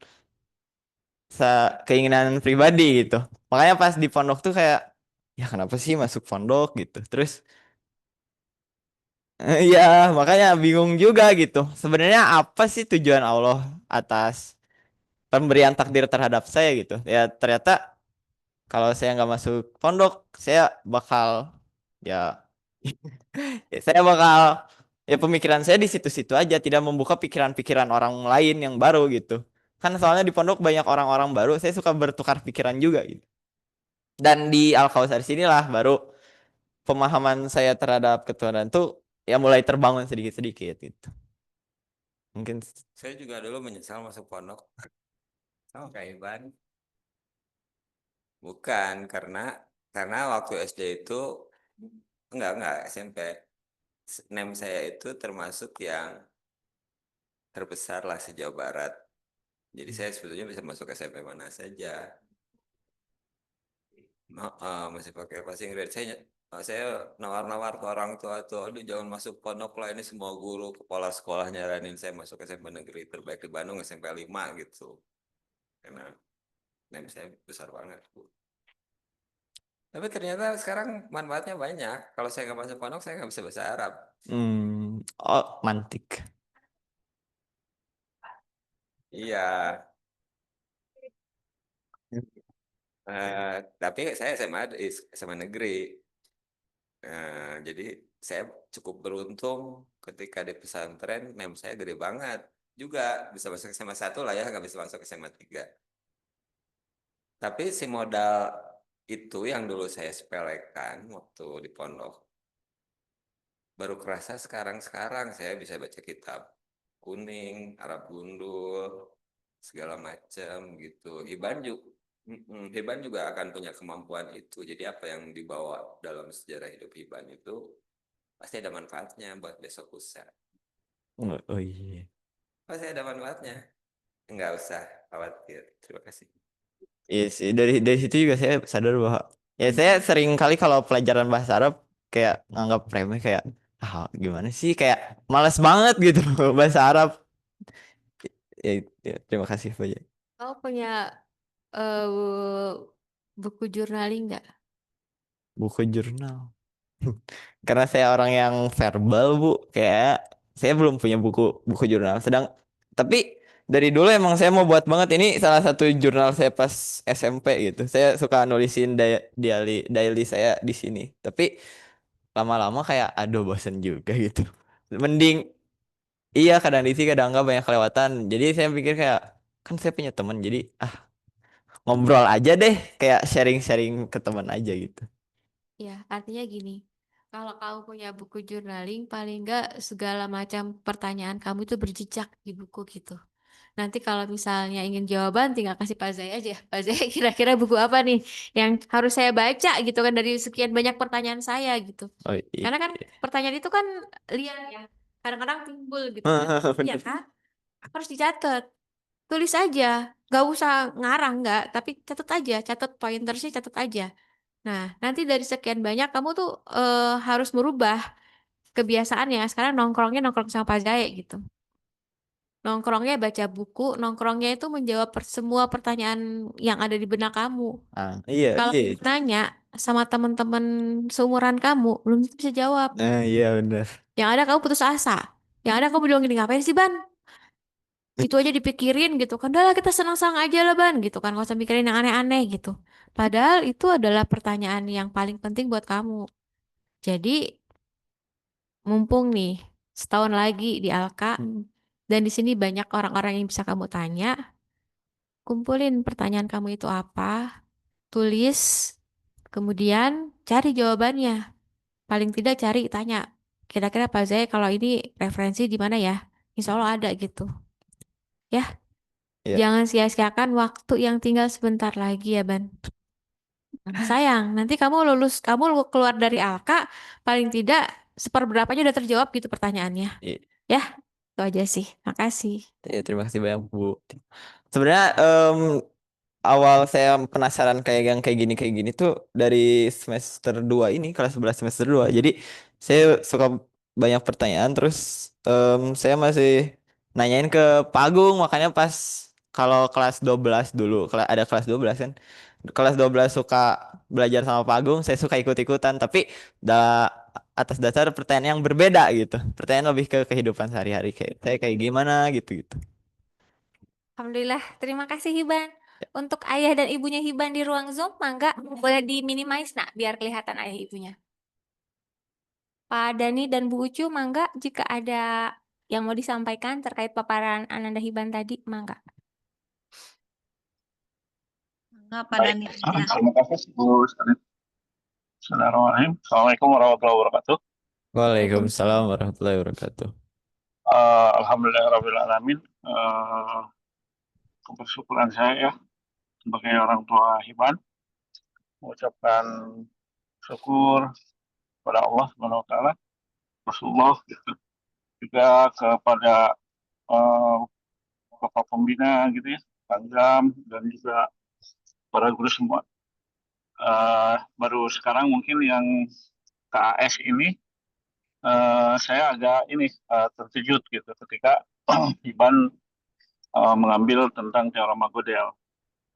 keinginan pribadi gitu. Makanya pas di pondok tuh kayak ya kenapa sih masuk pondok gitu. Terus ya makanya bingung juga gitu. Sebenarnya apa sih tujuan Allah atas pemberian takdir terhadap saya gitu. Ya ternyata kalau saya nggak masuk pondok, saya bakal ya, ya saya bakal ya pemikiran saya di situ-situ aja, tidak membuka pikiran-pikiran orang lain yang baru gitu. Kan soalnya di pondok banyak orang-orang baru, saya suka bertukar pikiran juga gitu. Dan di Al Kausar sinilah baru pemahaman saya terhadap ketuhanan tuh ya mulai terbangun sedikit-sedikit gitu. Mungkin Saya juga dulu menyesal masuk pondok sama kayak Iban. Bukan karena waktu SD itu enggak SMP. NEM saya itu termasuk yang terbesar lah se-Jawa Barat. Jadi saya sebetulnya bisa masuk SMP mana saja. Masih pakai passing grade. Saya nawar-nawar ke orang tua tuh, aduh jangan masuk pondok lah, ini semua guru kepala sekolah nyaranin saya masuk SMP negeri terbaik di Bandung SMP 5 gitu. Karena NEM saya besar banget, Bu. Tapi ternyata sekarang manfaatnya banyak. Kalau saya nggak masuk pondok, saya nggak bisa bahasa Arab. oh mantik. Iya, tapi saya SMA negeri. Jadi saya cukup beruntung ketika di pesantren, NEM saya gede banget. Juga bisa masuk SMA 1 lah ya, nggak bisa masuk SMA 3. Tapi si modal itu yang dulu saya sepelekan waktu di pondok, baru kerasa sekarang saya bisa baca kitab kuning, Arab gundul, segala macam gitu. Iban juga akan punya kemampuan itu. Jadi apa yang dibawa dalam sejarah hidup Iban itu pasti ada manfaatnya buat besok lusa. Oh, oh iya. Pasti ada manfaatnya. Enggak usah khawatir. Terima kasih. Iya sih, dari situ juga saya sadar bahwa ya saya sering kali kalau pelajaran bahasa Arab kayak nganggap remeh kayak gimana sih kayak males banget gitu bahasa Arab. Ya, ya, terima kasih Pak Jai. Kau punya eh, buku journaling nggak? Buku jurnal. Karena saya orang yang verbal Bu, kayak saya belum punya buku buku jurnal. Tapi dari dulu emang saya mau buat banget ini salah satu jurnal saya pas SMP gitu. Saya suka nulisin daily saya di sini. Tapi lama-lama kayak aduh bosen juga gitu. Mending iya kadang diisi kadang enggak banyak kelewatan. Jadi saya pikir kayak kan saya punya teman jadi ngobrol aja deh kayak sharing-sharing ke teman aja gitu. Ya, artinya gini. Kalau kamu punya buku journaling, paling nggak segala macam pertanyaan kamu itu berjejak di buku gitu. Nanti kalau misalnya ingin jawaban, tinggal kasih Pak Zai aja. Pak Zai kira-kira buku apa nih yang harus saya baca gitu kan dari sekian banyak pertanyaan saya gitu. Oh iya. Karena kan pertanyaan itu kan liar ya. Kadang-kadang timbul gitu kan. Iya Bener. kan? Harus dicatat. Tulis aja. Gak usah ngarang, nggak. Tapi catat aja. Catat pointersnya, catat aja. Nah, nanti dari sekian banyak kamu tuh harus merubah. kebiasaan ya sekarang nongkrong sama Pak Zai gitu. Nongkrongnya baca buku, nongkrongnya itu menjawab semua pertanyaan yang ada di benak kamu. Iya, Kalau iya. nanya sama teman-teman seumuran kamu, belum tentu bisa jawab. Iya benar. Yang ada kamu putus asa. Yang ada kamu bilang gini, ngapain sih Ban? Itu aja dipikirin gitu kan. Udah lah kita senang-senang aja lah Ban gitu kan. Gak usah mikirin yang aneh-aneh gitu. Padahal itu adalah pertanyaan yang paling penting buat kamu. Jadi mumpung nih setahun lagi di Alka dan di sini banyak orang-orang yang bisa kamu tanya, kumpulin pertanyaan kamu itu apa, tulis, kemudian cari jawabannya. Paling tidak cari tanya, kira-kira Pak Zai kalau ini referensi di mana ya? Insya Allah ada gitu. Ya, Iya. jangan sia-siakan waktu yang tinggal sebentar lagi ya, Ban. Sayang, nanti kamu keluar dari Alka, paling tidak seperberapanya udah terjawab gitu pertanyaannya. Iya. Ya, itu aja sih. Makasih. Iya, terima kasih banyak Bu. Sebenarnya awal saya penasaran kayak gini tuh dari semester 2 ini, kelas 11 semester 2. Jadi saya suka banyak pertanyaan, terus saya masih nanyain ke Pak Agung, makanya pas kalau kelas 12 dulu, ada kelas 12 kan. Kelas 12 suka belajar sama Pak Agung, saya suka ikut-ikutan, tapi atas dasar pertanyaan yang berbeda gitu. Pertanyaan lebih ke kehidupan sehari-hari, kayak saya kayak gimana gitu. Alhamdulillah, terima kasih Hiban. Untuk ayah dan ibunya Hiban di ruang Zoom, mangga boleh diminimize nak, biar kelihatan ayah ibunya. Pak Dani dan Bu Ucu, mangga jika ada yang mau disampaikan terkait paparan Ananda Hiban tadi, mangga. Enggak, Pak Baik, Dani aja. terima kasih Bu Sarif. Bismillahirrahmanirrahim. Assalamualaikum warahmatullahi wabarakatuh. Waalaikumsalam warahmatullahi wabarakatuh. Alhamdulillahirrahmanirrahim. Kebersyukuran saya ya sebagai orang tua Hiban mengucapkan syukur kepada Allah Subhanahu wa taala, Rasulullah gitu. Juga kepada eh, Bapak pembina gitu ya, Tanggam dan juga para guru semua. Baru sekarang mungkin yang KAS ini saya agak terkejut gitu ketika Iban mengambil tentang teorema Gödel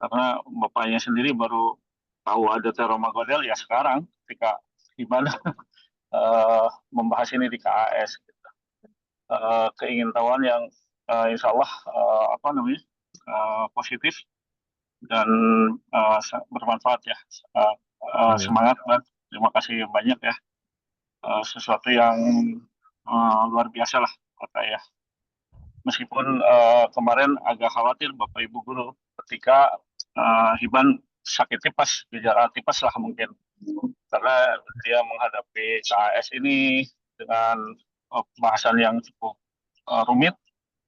karena bapaknya sendiri baru tahu ada teorema Gödel ya sekarang ketika Iban membahas ini di KAS gitu. Keingintahuan yang insya Allah positif dan bermanfaat ya. Semangat dan terima kasih banyak ya. Sesuatu yang luar biasa lah kata ya. Meskipun kemarin agak khawatir Bapak Ibu Guru ketika Hiban sakit tipes, gejala tipes lah mungkin. Karena dia menghadapi KAS ini dengan pembahasan yang cukup rumit,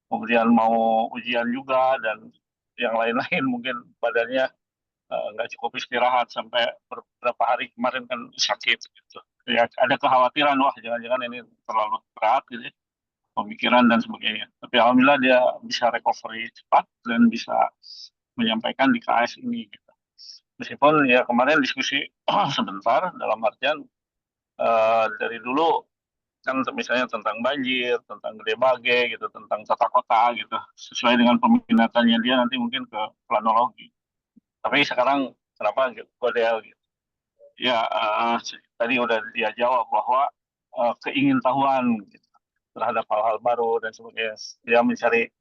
kemudian mau ujian juga dan yang lain-lain mungkin badannya nggak cukup istirahat sampai beberapa hari kemarin kan sakit gitu. Ya ada kekhawatiran wah jangan-jangan ini terlalu berat gitu ya, pemikiran dan sebagainya. Tapi alhamdulillah dia bisa recovery cepat dan bisa menyampaikan di KS ini gitu. Meskipun ya kemarin diskusi sebentar dalam artian dari dulu kan misalnya tentang banjir, tentang gede bage gitu, tentang tata kota gitu, sesuai dengan peminatannya dia nanti mungkin ke planologi. Tapi sekarang kenapa Godel gitu? Ya tadi udah dia jawab bahwa keingintahuan gitu, terhadap hal-hal baru dan sebagainya. Dia mencari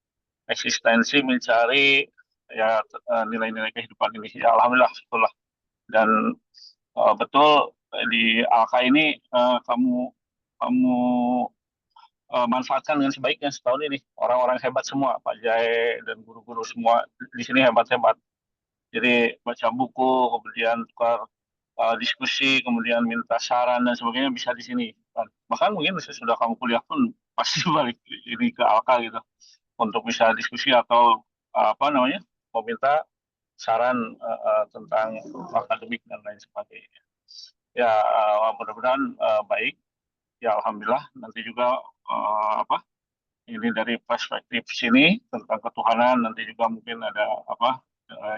eksistensi, mencari ya nilai-nilai kehidupan ini. Ya alhamdulillah, syukurlah. Dan betul di Alka ini kamu manfaatkan dengan sebaiknya setahun ini. Orang-orang hebat semua, Pak Jae dan guru-guru semua di sini hebat-hebat. Jadi baca buku, kemudian tukar diskusi, kemudian minta saran dan sebagainya bisa di sini. Bahkan mungkin sesudah kamu kuliah pun pasti balik ini ke Alka gitu untuk bisa diskusi atau meminta saran tentang akademik dan lain sebagainya. Ya mudah-mudahan baik. Ya alhamdulillah nanti juga ini dari perspektif sini tentang ketuhanan nanti juga mungkin ada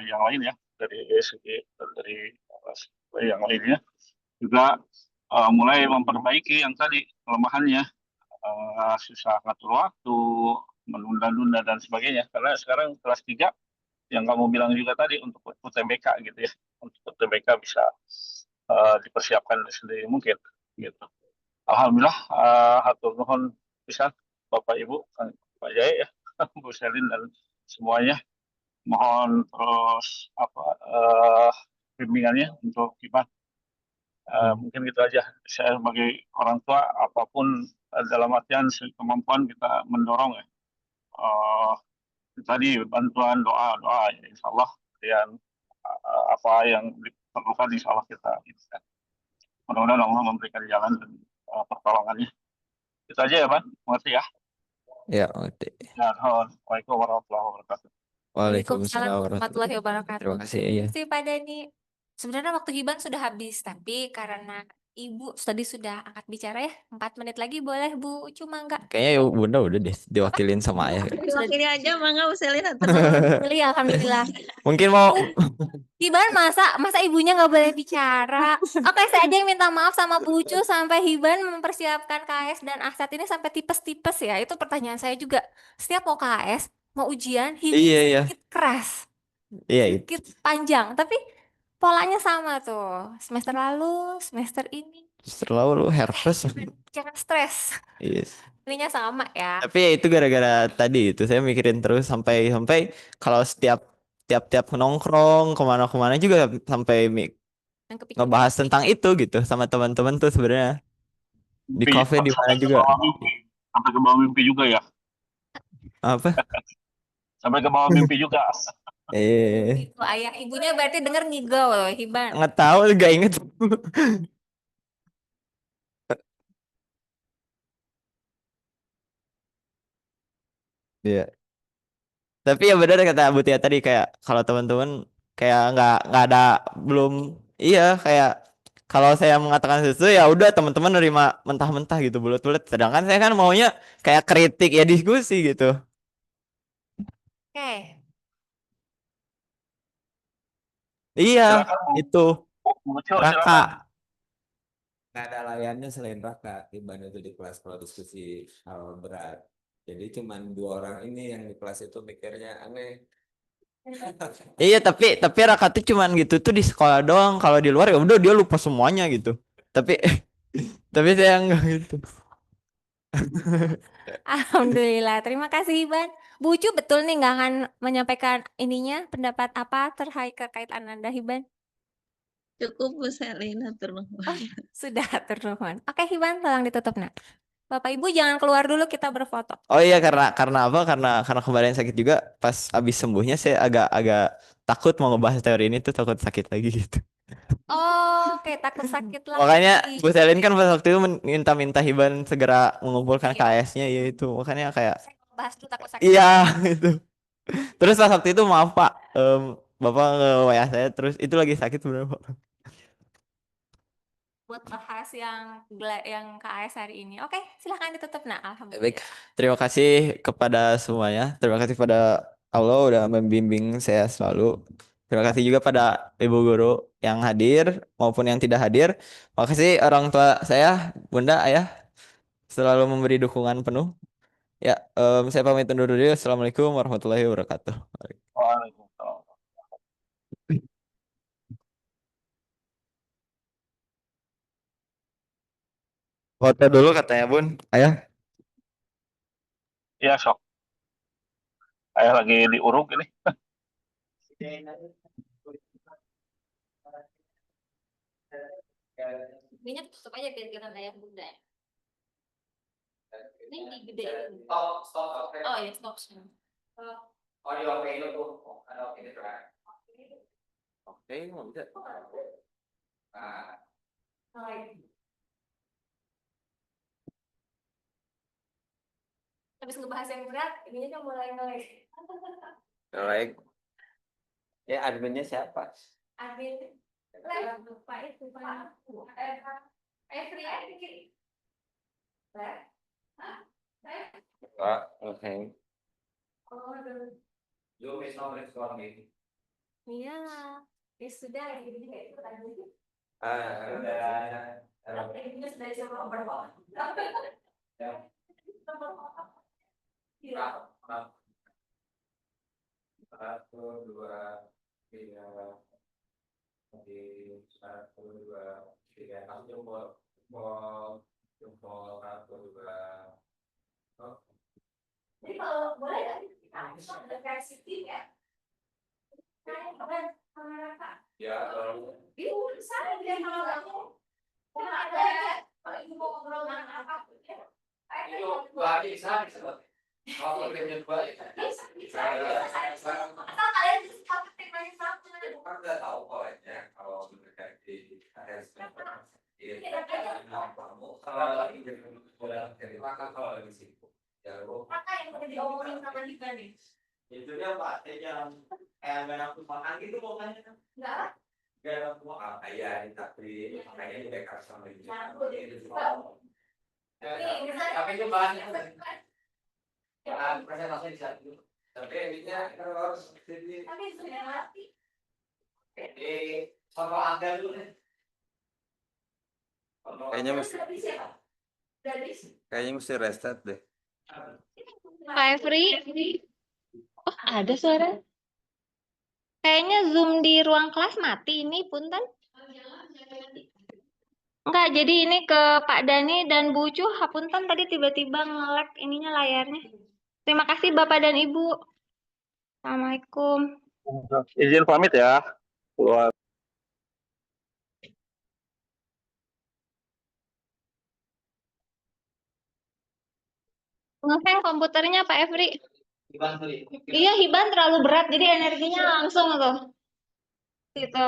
yang lain ya dari segi dari yang lainnya juga mulai memperbaiki yang tadi kelemahannya, susah ngatur waktu, menunda-nunda dan sebagainya. Karena sekarang kelas 3 yang kamu bilang juga tadi untuk UTBK gitu ya, untuk UTBK bisa dipersiapkan sendiri mungkin gitu. Alhamdulillah, hatur nuhun pisan Bapak Ibu, Pak Jaya ya, Bu Selin dan semuanya. Mohon terus bimbingannya untuk kita. Mungkin gitu aja. Saya sebagai orang tua, apapun dalam artian kemampuan kita mendorong ya. Eh, Tadi bantuan doa ya, insya Allah, dan apa yang diperlukan insya Allah kita. Mudah-mudahan Allah memberikan jalan dan pertolongannya. Itu aja ya, Pak. Mengerti ya. Ya, oke. Ya, Assalamualaikum warahmatullahi wabarakatuh. Waalaikumsalam Warahmatullahi wabarakatuh. Terima kasih. Iya. Terima kasih Pak Dani. Sebenarnya waktu Hiban sudah habis, tapi karena Ibu tadi sudah angkat bicara ya, 4 menit lagi boleh Bu, cuma enggak. Kayaknya ya bunda udah deh diwakilin sama ayah. Diwakili aja mangga Bu Selin atur. Alhamdulillah. Mungkin mau Hiban masa ibunya nggak boleh bicara. Oke, saya aja yang minta maaf sama Bucu sampai Hiban mempersiapkan KS dan Ahsat ini sampai tipes-tipes ya. Itu pertanyaan saya juga. Setiap mau KS, mau ujian, Hiban iya sedikit keras, iya itu. sedikit panjang, tapi polanya sama tuh. Semester lalu, semester ini. Selalu lu herpes. Jangan stres. Yes. Ininya sama ya. Tapi ya itu gara-gara tadi itu saya mikirin terus sampai kalau tiap nongkrong kemana-kemana juga sampai Yang kepikiran. ngebahas tentang itu gitu sama teman-teman tuh sebenarnya di kafe di mana juga. Sampai ke bawah mimpi juga ya. Apa? Sampai ke bawah mimpi juga. Itu ayah ibunya berarti denger ngigau loh Hiban. Nggak tahu, nggak inget. Iya. Tapi ya benar kata Bu Tia tadi kayak kalau teman-teman kayak nggak ada belum iya kayak kalau saya mengatakan sesuatu ya udah teman-teman nerima mentah-mentah gitu bulat-bulat. Sedangkan saya kan maunya kayak kritik ya diskusi gitu. Oke. Iya, Silakan, Bu. itu Muncul, Raka. silakan. Nggak ada layannya selain Raka, Iban itu di kelas kalau diskusi hal berat. Jadi cuman 2 orang ini yang di kelas itu mikirnya aneh. Iya, tapi Raka tuh cuman gitu tuh di sekolah doang. Kalau di luar ya udah dia lupa semuanya gitu. Tapi tapi saya enggak gitu. Alhamdulillah. Terima kasih Hiban. Bucu betul nih nggak akan menyampaikan ininya pendapat apa terkait Ananda Hiban? Cukup Bu Selin atur nuhun. Sudah ternuhun. Oke Hiban, tolong ditutup nak. Bapak Ibu jangan keluar dulu kita berfoto. Oh iya karena apa? Karena kemarin sakit juga pas abis sembuhnya saya agak takut mau ngebahas teori ini tuh takut sakit lagi gitu. Oh, oke takut sakit lagi. Makanya Bu Selin kan pas waktu itu minta Hiban segera mengumpulkan Iya. KS-nya ya itu. Makanya kayak Saya mau bahas dulu takut sakit. iya itu. Terus pas waktu itu maaf Pak, Bapak nge-WA saya terus itu lagi sakit sebenarnya Pak. Buat bahas yang KS hari ini. Oke, silahkan ditutup nak. Baik, Alhamdulillah. terima kasih kepada semuanya. Terima kasih pada Allah udah membimbing saya selalu. Terima kasih juga pada ibu guru yang hadir maupun yang tidak hadir. Terima kasih orang tua saya, bunda, ayah, selalu memberi dukungan penuh. Ya, saya pamit undur diri. Assalamualaikum warahmatullahi wabarakatuh. Waalaikumsalam. Foto dulu katanya Bun, ayah. Iya, sok. Saya lagi diuruk ini. Ini tutup aja biar kelihatan ayah bunda. Ini digedein. Stop. Oh ya, stop. Audio oke itu tuh. Ada oke itu kan. Oke, nggak bisa. Nah, Habis ngebahas yang berat, ini kan mulai ngelag. baik. Ya adminnya siapa? Admin lupa itu Pak. Free aja dikit. Pak, oke. Oh, aduh. Zoom is not recording. Iya, ya sudah gitu kayak itu tadi. Udah. Satu, dua, tiga, satu, dua, tiga. Aku jempol, jempol, satu, dua. Oh. Jadi kalau boleh kita ada versi tim ya. Ya, kalau Ibu sana biar kalau kamu ada kalau ibu mau ngobrol dengan apa ya. itu balik sana. Kalau kerja balik, Asal kalian bisa ketik lagi satu. kan udah tahu pokoknya kalau mereka di area kalau lagi bola dari belakang kalau lagi sibuk ya lu Kakak yang udah diomongin sama Liga nih. Itu dia Pak, yang gak nafsu makan gitu pokoknya. Enggak. Gak nafsu makan. iya tapi makanya di backup sama ini. Tapi itu bahannya presentasi di satu. Tapi intinya harus jadi tapi sudah mati. sama Anda dulu deh. Kayaknya mesti kayaknya mesti restart deh. Pak Efri, oh ada suara. Kayaknya Zoom di ruang kelas mati ini, punten. Enggak, jadi ini ke Pak Dani dan Bu Ucuh, hapunten tadi tiba-tiba nge-lag ininya layarnya. Terima kasih Bapak dan Ibu. Assalamualaikum. Izin pamit ya. Keluar. Ngehang komputernya Pak Efri. Iya, Hiban terlalu berat, jadi energinya langsung tuh. Gitu.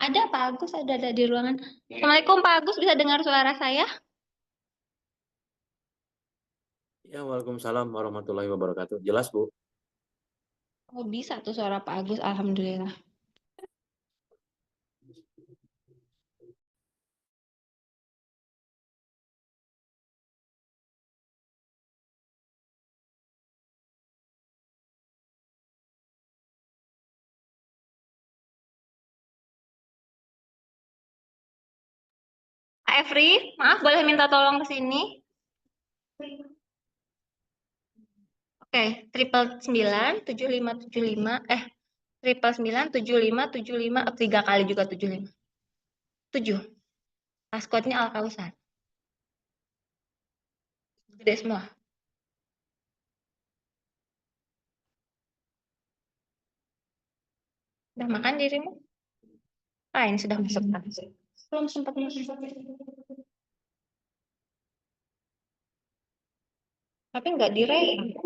Ada Pak Agus, ada di ruangan. Assalamualaikum Pak Agus, bisa dengar suara saya? Ya, Waalaikumsalam warahmatullahi wabarakatuh. Jelas, Bu. Oh bisa tuh suara Pak Agus, alhamdulillah. Pak Efri, maaf boleh minta tolong ke sini? Oke, 999 999 tiga kali juga 75. 7. Passcode-nya Al Kausar. Gede semua. Udah makan dirimu? Ah, ini sudah masuk. Belum sempat masuk. Tapi nggak direct.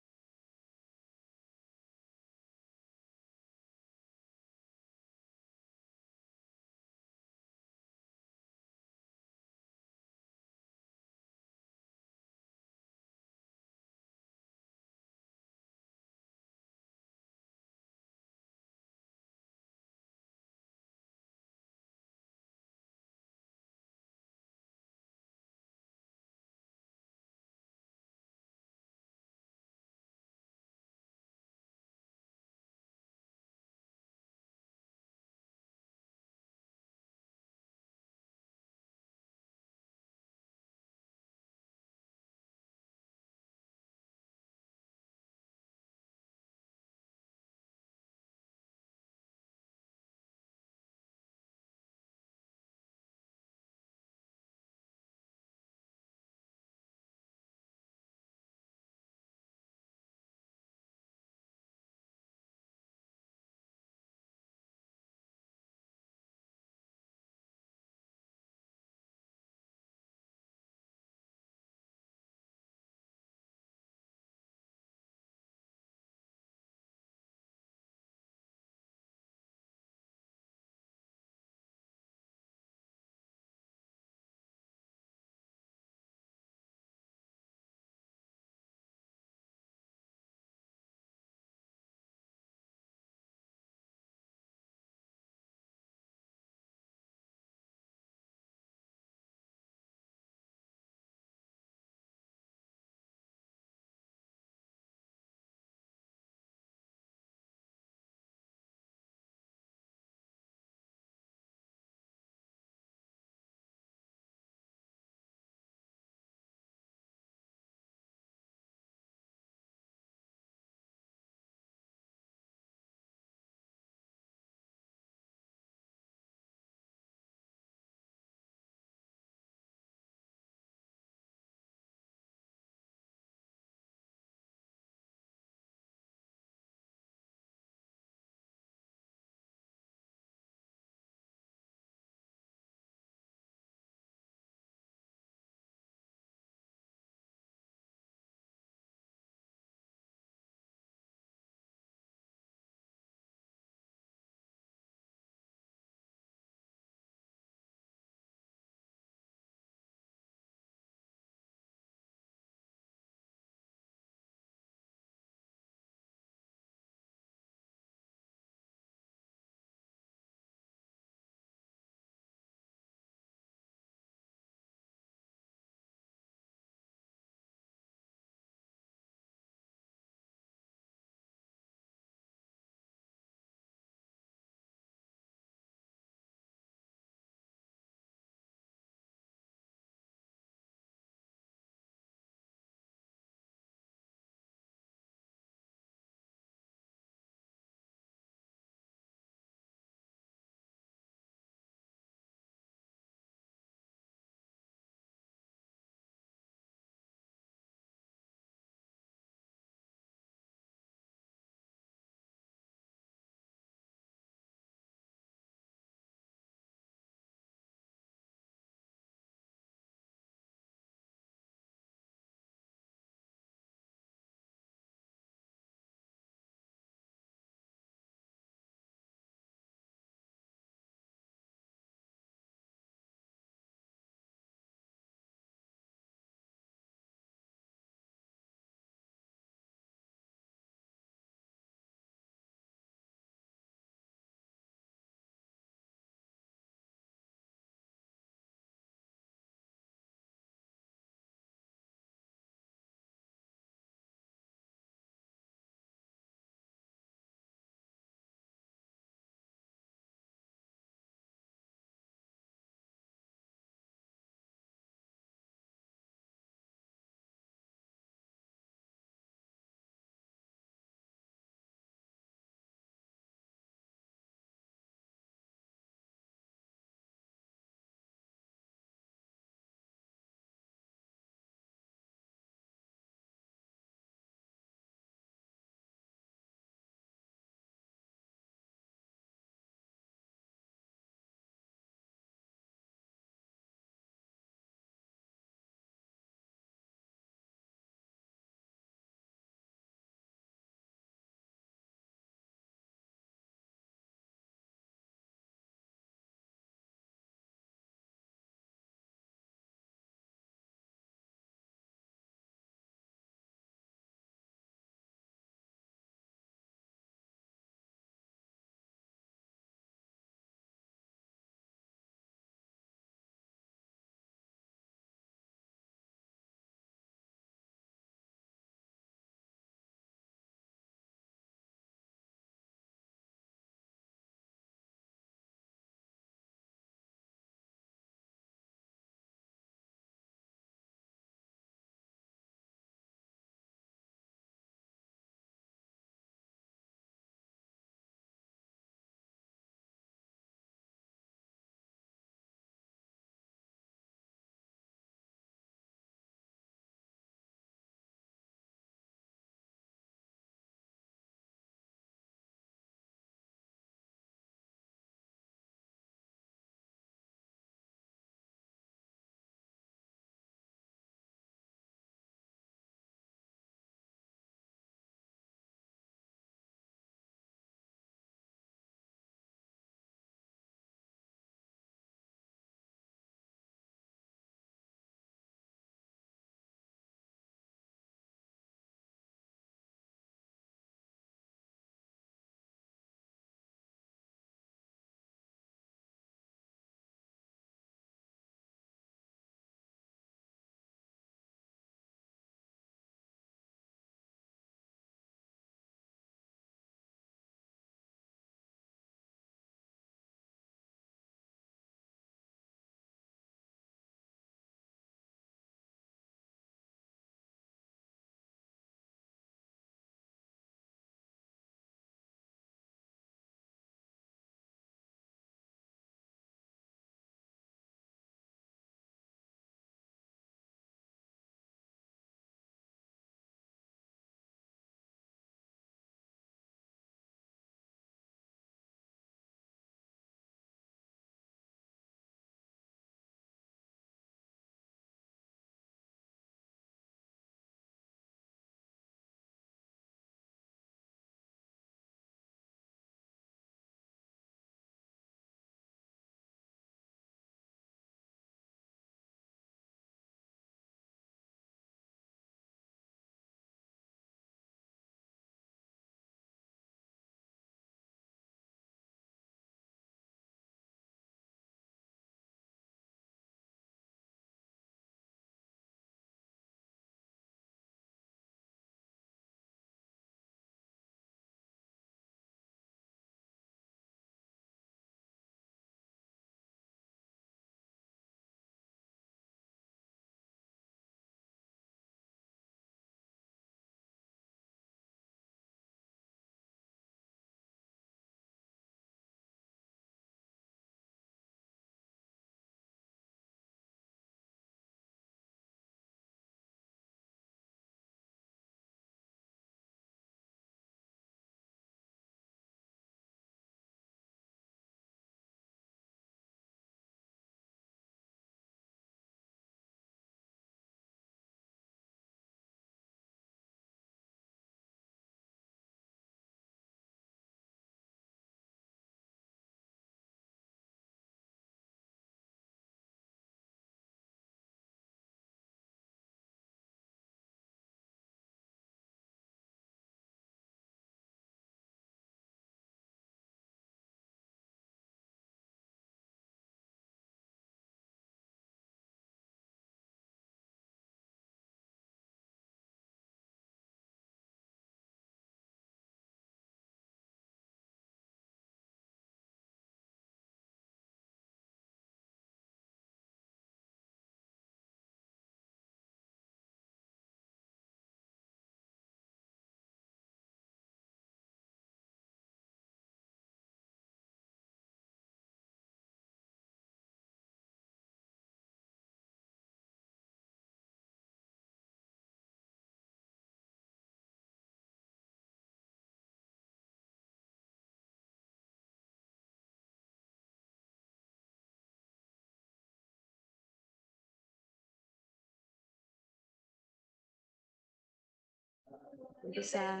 Bisa.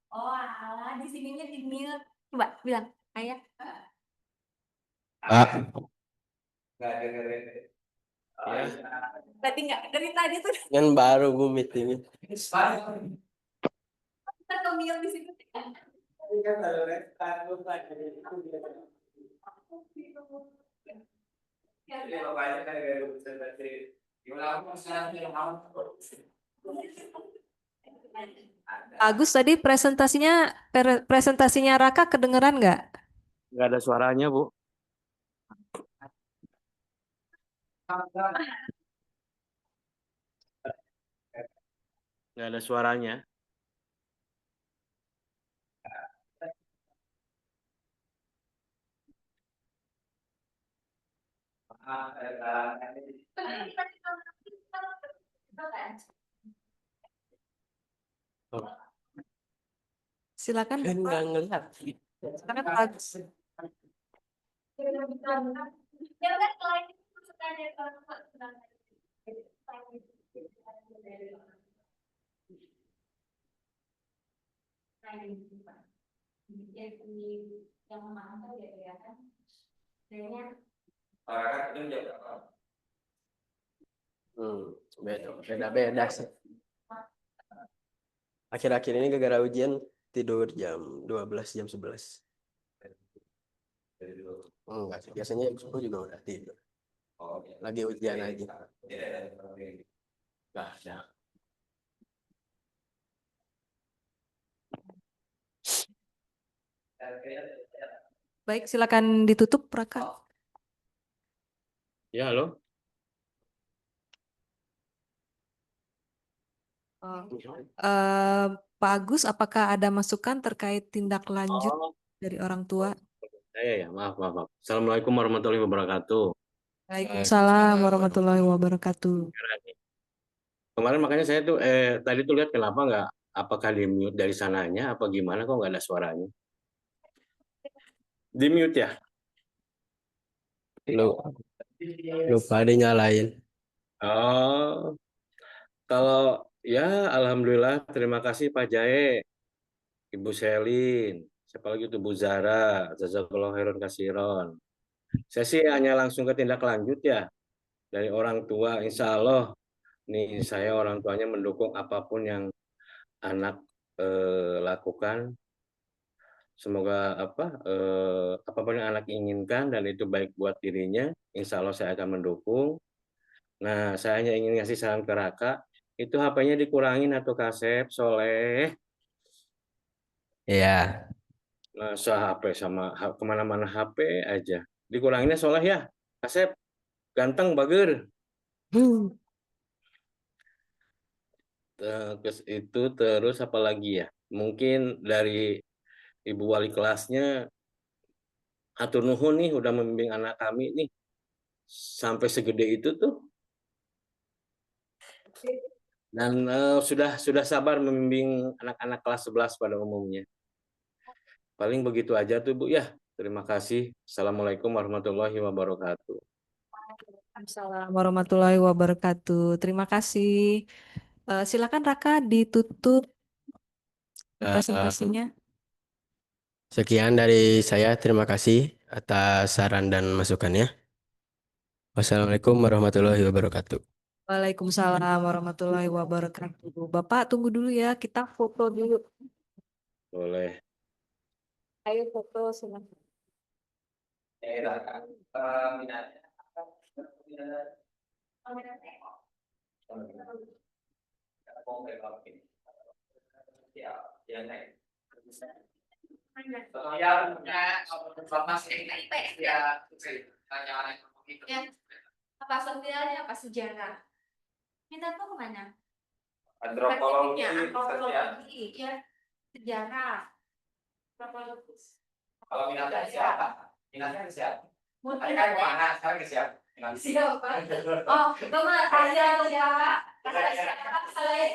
Oh, alah, di sininya di mute. Coba bilang, ayah. Pak, Ya. Tadi nggak, dari tadi tuh kan baru gue meetingnya. kita ke mute di situ. Agus tadi presentasinya Raka kedengeran nggak? Nggak ada suaranya, Bu. Nggak ada suaranya. Silakan Kan Bapak. nggak ngeliat. Silakan Pak Agus. Ya udah, selain itu suka ada yang memahami ya kan. Kayaknya Orang kan itu jam berapa? Beda-beda sih. Akhir-akhir ini gara-gara ujian tidur jam 12, jam 11. Enggak sih, biasanya jam 10 juga udah tidur. Oh, Lagi ujian aja. Nggak ada. Baik, silakan ditutup Raka. Ya, halo. Pak Agus, apakah ada masukan terkait tindak lanjut Oh, dari orang tua? saya ya, maaf. Assalamualaikum warahmatullahi wabarakatuh. Waalaikumsalam warahmatullahi wabarakatuh. Kemarin makanya saya tuh tadi tuh lihat kenapa nggak, apakah di mute dari sananya apa gimana, kok nggak ada suaranya? Di mute ya? Lupa dinyalain. Oh, kalau ya alhamdulillah, terima kasih Pak Jae, Ibu Selin, siapa lagi tuh Bu Zara, jazakallahu khairan kasiron. Saya sih hanya langsung ke tindak lanjut ya dari orang tua. Insya Allah nih saya orang tuanya mendukung apapun yang anak lakukan. Semoga apapun yang anak inginkan dan itu baik buat dirinya, insya Allah saya akan mendukung. Nah, saya hanya ingin ngasih saran ke Raka, itu HP-nya dikurangin atau Kasep, Soleh. Ya, Nah, HP sama kemana-mana HP aja. Dikuranginnya Soleh ya, Kasep, ganteng, bager. Terus itu terus apa lagi ya? Mungkin dari Ibu Wali kelasnya, atur nuhun nih udah membimbing anak kami nih sampai segede itu tuh, dan sudah sabar membimbing anak-anak kelas 11 pada umumnya. Paling begitu aja tuh Bu ya. Terima kasih. Assalamualaikum warahmatullahi wabarakatuh. Waalaikumsalam warahmatullahi wabarakatuh. Terima kasih. Silakan Raka ditutup presentasinya. sekian dari saya. Terima kasih atas saran dan masukannya. Wassalamualaikum warahmatullahi wabarakatuh. Waalaikumsalam warahmatullahi wabarakatuh. Bapak tunggu dulu ya, kita foto dulu. Boleh. Ayo foto silakan. Ya, apa sosialnya, apa sejarah? Kita tuh kemana? Antropologi, Antropologi, ya, sejarah. Antropologis. Kalau minatnya siapa? Minatnya ke siapa? Mungkin Tadi kan kemana? Sekarang ke siapa? siapa? Oh, itu mah saya atau siapa? Siapa? Saya.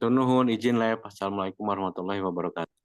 Nuhun izin lab. Assalamualaikum warahmatullahi wabarakatuh.